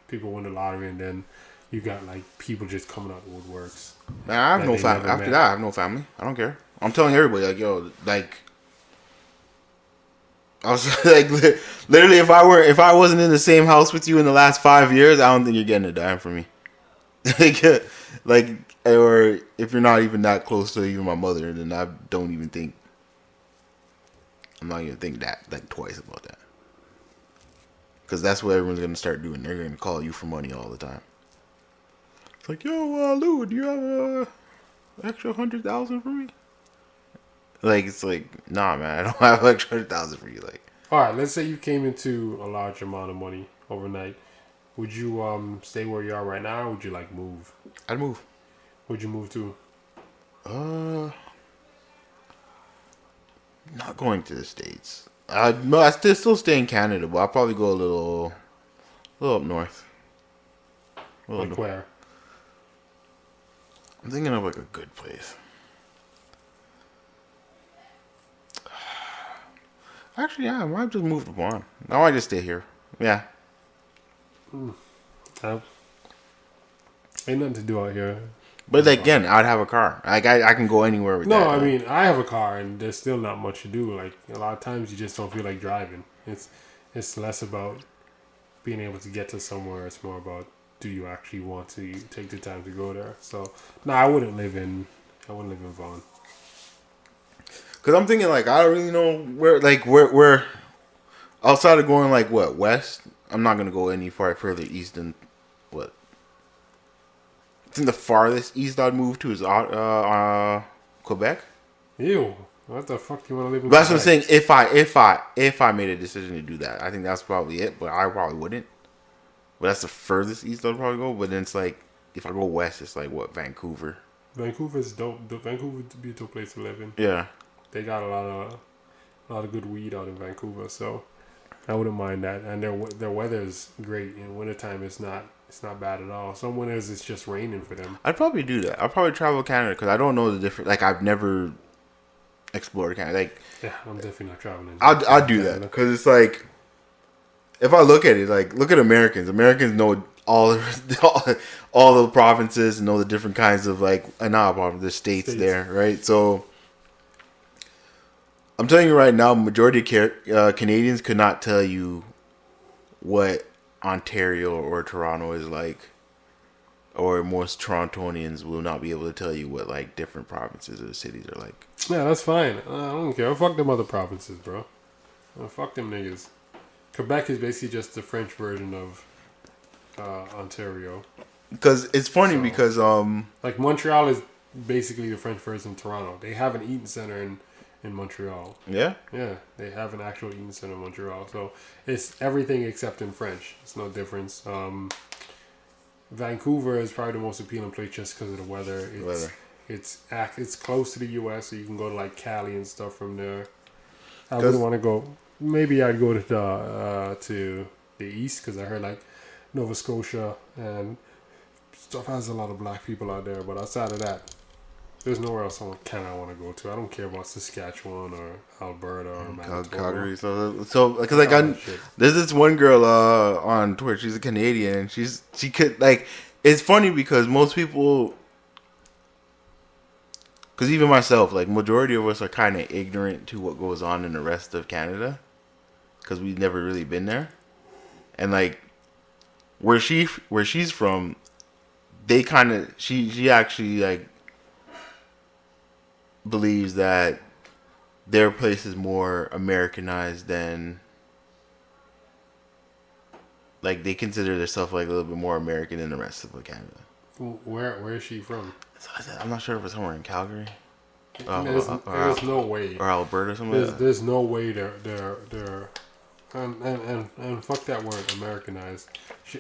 Speaker 2: win the lottery and then you got like people just coming out the woodworks.
Speaker 1: I have no family. After that, I have no family. I don't care. I'm telling everybody, like, yo, like, I was like, literally, if I wasn't in the same house with you in the last 5 years, I don't think you're getting a dime from me. like, or if you're not even that close to even my mother, then I don't even think. I'm not even think that like twice about that. Because that's what everyone's gonna start doing. They're gonna call you for money all the time. It's like, yo, Lou, do you have extra 100,000 for me? Like, it's like, nah, man, I don't have extra 100,000 for you. Like,
Speaker 2: all right, let's say you came into a large amount of money overnight. Would you stay where you are right now, or would you like move?
Speaker 1: I'd move.
Speaker 2: Where'd you move to?
Speaker 1: Not going to the States. I still stay in Canada, but I'll probably go a little up north.
Speaker 2: Like where?
Speaker 1: I'm thinking of like a good place. Actually, yeah, I might just move to Guam. I might just stay here. Yeah.
Speaker 2: Ain't nothing to do out here.
Speaker 1: But like, again, I'd have a car. Like I can go anywhere with that.
Speaker 2: No, I mean, I have a car, and there's still not much to do. Like a lot of times, you just don't feel like driving. It's less about being able to get to somewhere. It's more about, do you actually want to take the time to go there? So, no, I wouldn't live in Vaughan.
Speaker 1: Cause I'm thinking like, I don't really know where outside of going like what west. I'm not gonna go any further east than what. I think the farthest east I'd move to is Quebec.
Speaker 2: Ew, what the fuck do you want to live in?
Speaker 1: But that's what I'm saying. If I made a decision to do that, I think that's probably it. But I probably wouldn't. But that's the furthest east I'd probably go. But then it's like, if I go west, it's like what, Vancouver.
Speaker 2: Vancouver's dope. Vancouver would be a dope place to live in.
Speaker 1: Yeah.
Speaker 2: They got a lot of good weed out in Vancouver, so I wouldn't mind that. And their weather is great. In wintertime, it's not bad at all. Some winters it's just raining for them.
Speaker 1: I'd probably do that. I'd probably travel Canada because I don't know the different. Like I've never explored Canada. Like
Speaker 2: Yeah, I'm definitely not traveling.
Speaker 1: I'll do that because it's like if I look at it, like look at Americans. Americans know all the provinces and know the different kinds of like not provinces, the states there, right? So I'm telling you right now, majority of Canadians could not tell you what Ontario or Toronto is like, or most Torontonians will not be able to tell you what like different provinces or cities are like.
Speaker 2: Yeah, that's fine. I don't care. Fuck them other provinces, bro. Fuck them niggas. Quebec is basically just the French version of Ontario.
Speaker 1: Because it's funny because
Speaker 2: like Montreal is basically the French version of Toronto. They have an eating center in Montreal.
Speaker 1: Yeah?
Speaker 2: Yeah, they have an actual eating center in Montreal. So it's everything except in French. It's no difference. Vancouver is probably the most appealing place just because of the weather. It's close to the U.S., so you can go to like Cali and stuff from there. I wouldn't want to go. Maybe I'd go to the east because I heard like Nova Scotia and stuff has a lot of black people out there. But outside of that, there's nowhere else in Canada I want to go to. I don't care about Saskatchewan or Alberta or Manitoba.
Speaker 1: Calgary. So because like there's this one girl on Twitter. She's a Canadian, and she could like. It's funny because most people, because even myself, like majority of us are kind of ignorant to what goes on in the rest of Canada, because we've never really been there, and like where she's from, they kind of she actually like believes that their place is more Americanized than like they consider themselves like a little bit more American than the rest of Canada.
Speaker 2: Where is she from?
Speaker 1: I'm not sure if it's somewhere in Calgary.
Speaker 2: There's no way.
Speaker 1: Or Alberta or something like that.
Speaker 2: There's no way they're and fuck that word Americanized.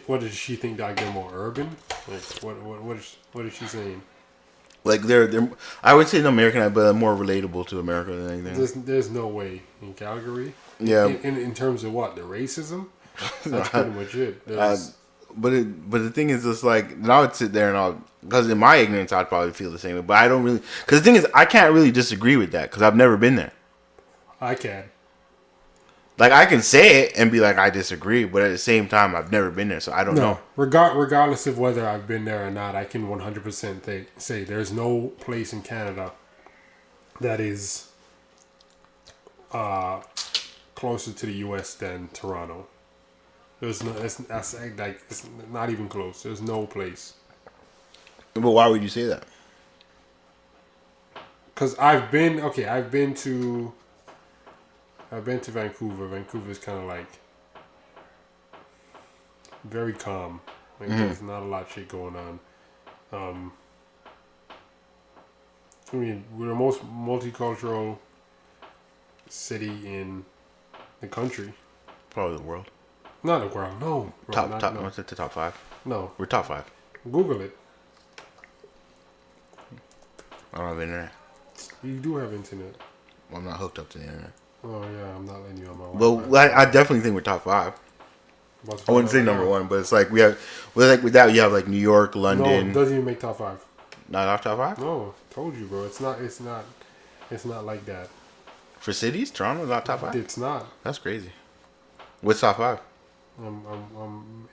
Speaker 2: What does she think that get more urban? Like what is she saying?
Speaker 1: Like they're I would say Americanized, but more relatable to America than anything.
Speaker 2: There's no way in Calgary.
Speaker 1: Yeah.
Speaker 2: In terms of what, the racism? That's pretty much it.
Speaker 1: But the thing is, just like, and I would sit there and because in my ignorance, I'd probably feel the same way. But I don't really, because the thing is, I can't really disagree with that because I've never been there.
Speaker 2: I can.
Speaker 1: Like, I can say it and be like, I disagree, but at the same time, I've never been there, so I don't know.
Speaker 2: Regardless of whether I've been there or not, I can 100% say there's no place in Canada that is closer to the U.S. than Toronto. There's no, it's not even close. There's no place.
Speaker 1: But why would you say that?
Speaker 2: Because I've been to Vancouver. Vancouver's kind of like very calm. Like there's not a lot of shit going on. I mean, we're the most multicultural city in the country.
Speaker 1: Probably the world.
Speaker 2: Not the world, no. Bro,
Speaker 1: What's it, the top 5?
Speaker 2: No.
Speaker 1: We're top 5.
Speaker 2: Google it.
Speaker 1: I don't have internet.
Speaker 2: You do have internet.
Speaker 1: Well, I'm not hooked up to the internet.
Speaker 2: Oh, yeah, I'm not letting you on my
Speaker 1: Wi-Fi. Well, I definitely think we're top 5. I wouldn't say number 1, but it's like with that, you have like New York, London.
Speaker 2: No, it doesn't even make top 5.
Speaker 1: Not off top 5?
Speaker 2: No, told you, bro. It's not like that.
Speaker 1: For cities, Toronto's not top 5?
Speaker 2: It's not.
Speaker 1: That's crazy. What's top 5?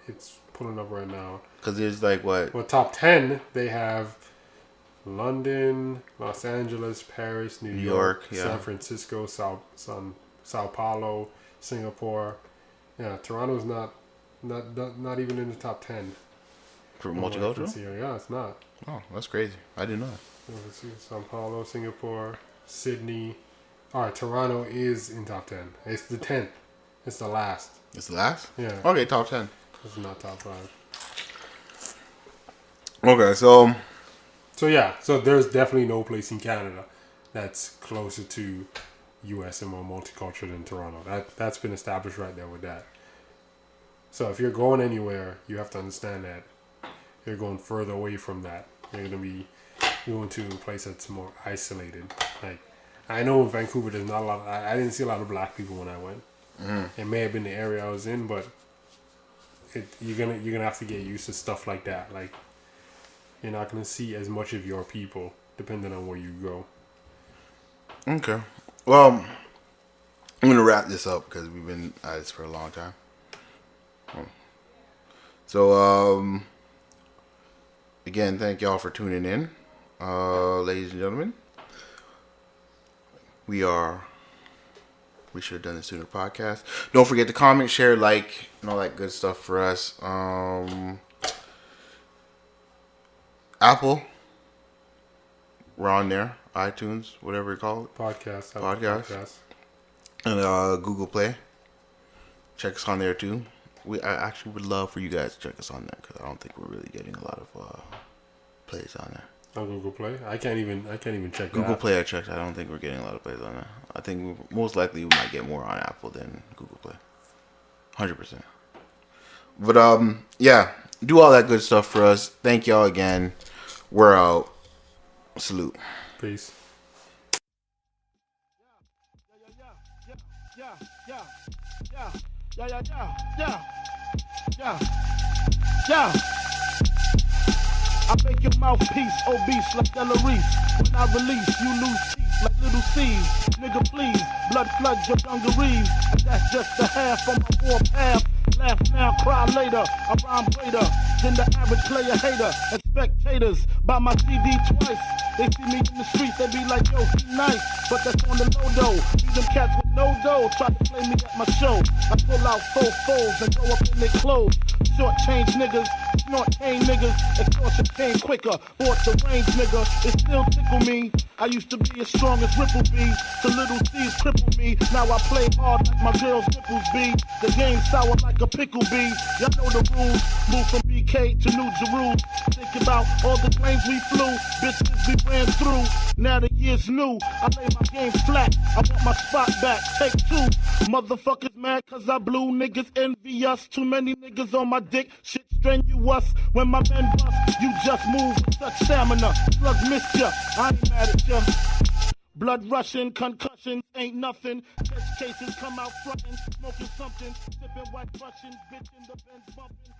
Speaker 2: It's pulling up right now.
Speaker 1: Because there's like what?
Speaker 2: Well, top 10, they have London, Los Angeles, Paris, New York,
Speaker 1: yeah.
Speaker 2: San Francisco, Sao Paulo, Singapore. Yeah, Toronto's not even in the top 10.
Speaker 1: For multicultural?
Speaker 2: Yeah, it's not.
Speaker 1: Oh, that's crazy. I didn't know that.
Speaker 2: Sao Paulo, Singapore, Sydney. All right, Toronto is in top 10. It's the 10th. It's the last.
Speaker 1: It's the last?
Speaker 2: Yeah.
Speaker 1: Okay, top 10.
Speaker 2: It's not top 5.
Speaker 1: Okay, so...
Speaker 2: So there's definitely no place in Canada that's closer to U.S. and more multicultural than Toronto. That's been established right there with that. So if you're going anywhere, you have to understand that you're going further away from that. You're going to be going to a place that's more isolated. Like, I know in Vancouver there's not a lot. I didn't see a lot of black people when I went. It may have been the area I was in, but you're gonna have to get used to stuff like that. Like, you're not gonna see as much of your people depending on where you go.
Speaker 1: Okay. Well, I'm gonna wrap this up because we've been at this for a long time. So, again, thank y'all for tuning in, ladies and gentlemen. We should have done this sooner podcast. Don't forget to comment, share, like, and all that good stuff for us. Apple, we're on there. iTunes, whatever you call it.
Speaker 2: Podcast.
Speaker 1: And Google Play. Check us on there too. I actually would love for you guys to check us on there because I don't think we're really getting a lot of plays on there.
Speaker 2: On Google Play, I can't even check
Speaker 1: Google
Speaker 2: that.
Speaker 1: Play, I checked. I don't think we're getting a lot of plays on there. I think most likely we might get more on Apple than Google Play. 100%. But yeah, do all that good stuff for us. Thank y'all again. We're out. Salute.
Speaker 2: Peace.
Speaker 3: Yeah. I make your mouthpiece obese like Della Reese. When I release, you lose teeth like little C's. Nigga, please, blood floods your dungarees. And that's just the half of my warpath. Laugh now, cry later. I rhyme greater than the average player hater. And spectators buy my CD twice. They see me in the street, they be like, yo, he nice. But that's on the low dough. Be them cats with no dough try to play me at my show. I pull out 4 folds and go up in their clothes. Short change niggas, snort cane niggas. Extortion came quicker. Bought the range nigga, it still tickle me. I used to be as strong as Ripple B. The little C's cripple me. Now I play hard like my girl's nipples be. The game sour like a pickle bee. Y'all know the rules. Move from BK to New Jerusalem. Think about all the planes we flew. Bitches we ran through. Now the year's new. I lay my game flat. I want my spot back. Take 2. Motherfuckers mad cause I blew. Niggas envy us. Too many niggas on my dick. Shit strenuous. When my men bust, you just move with such stamina. Slugs missed ya. I ain't mad at ya. Blood rushing, concussions ain't nothing. Catch cases come out frontin', smoking something, sipping white Russian, bitch in the Benz bumping.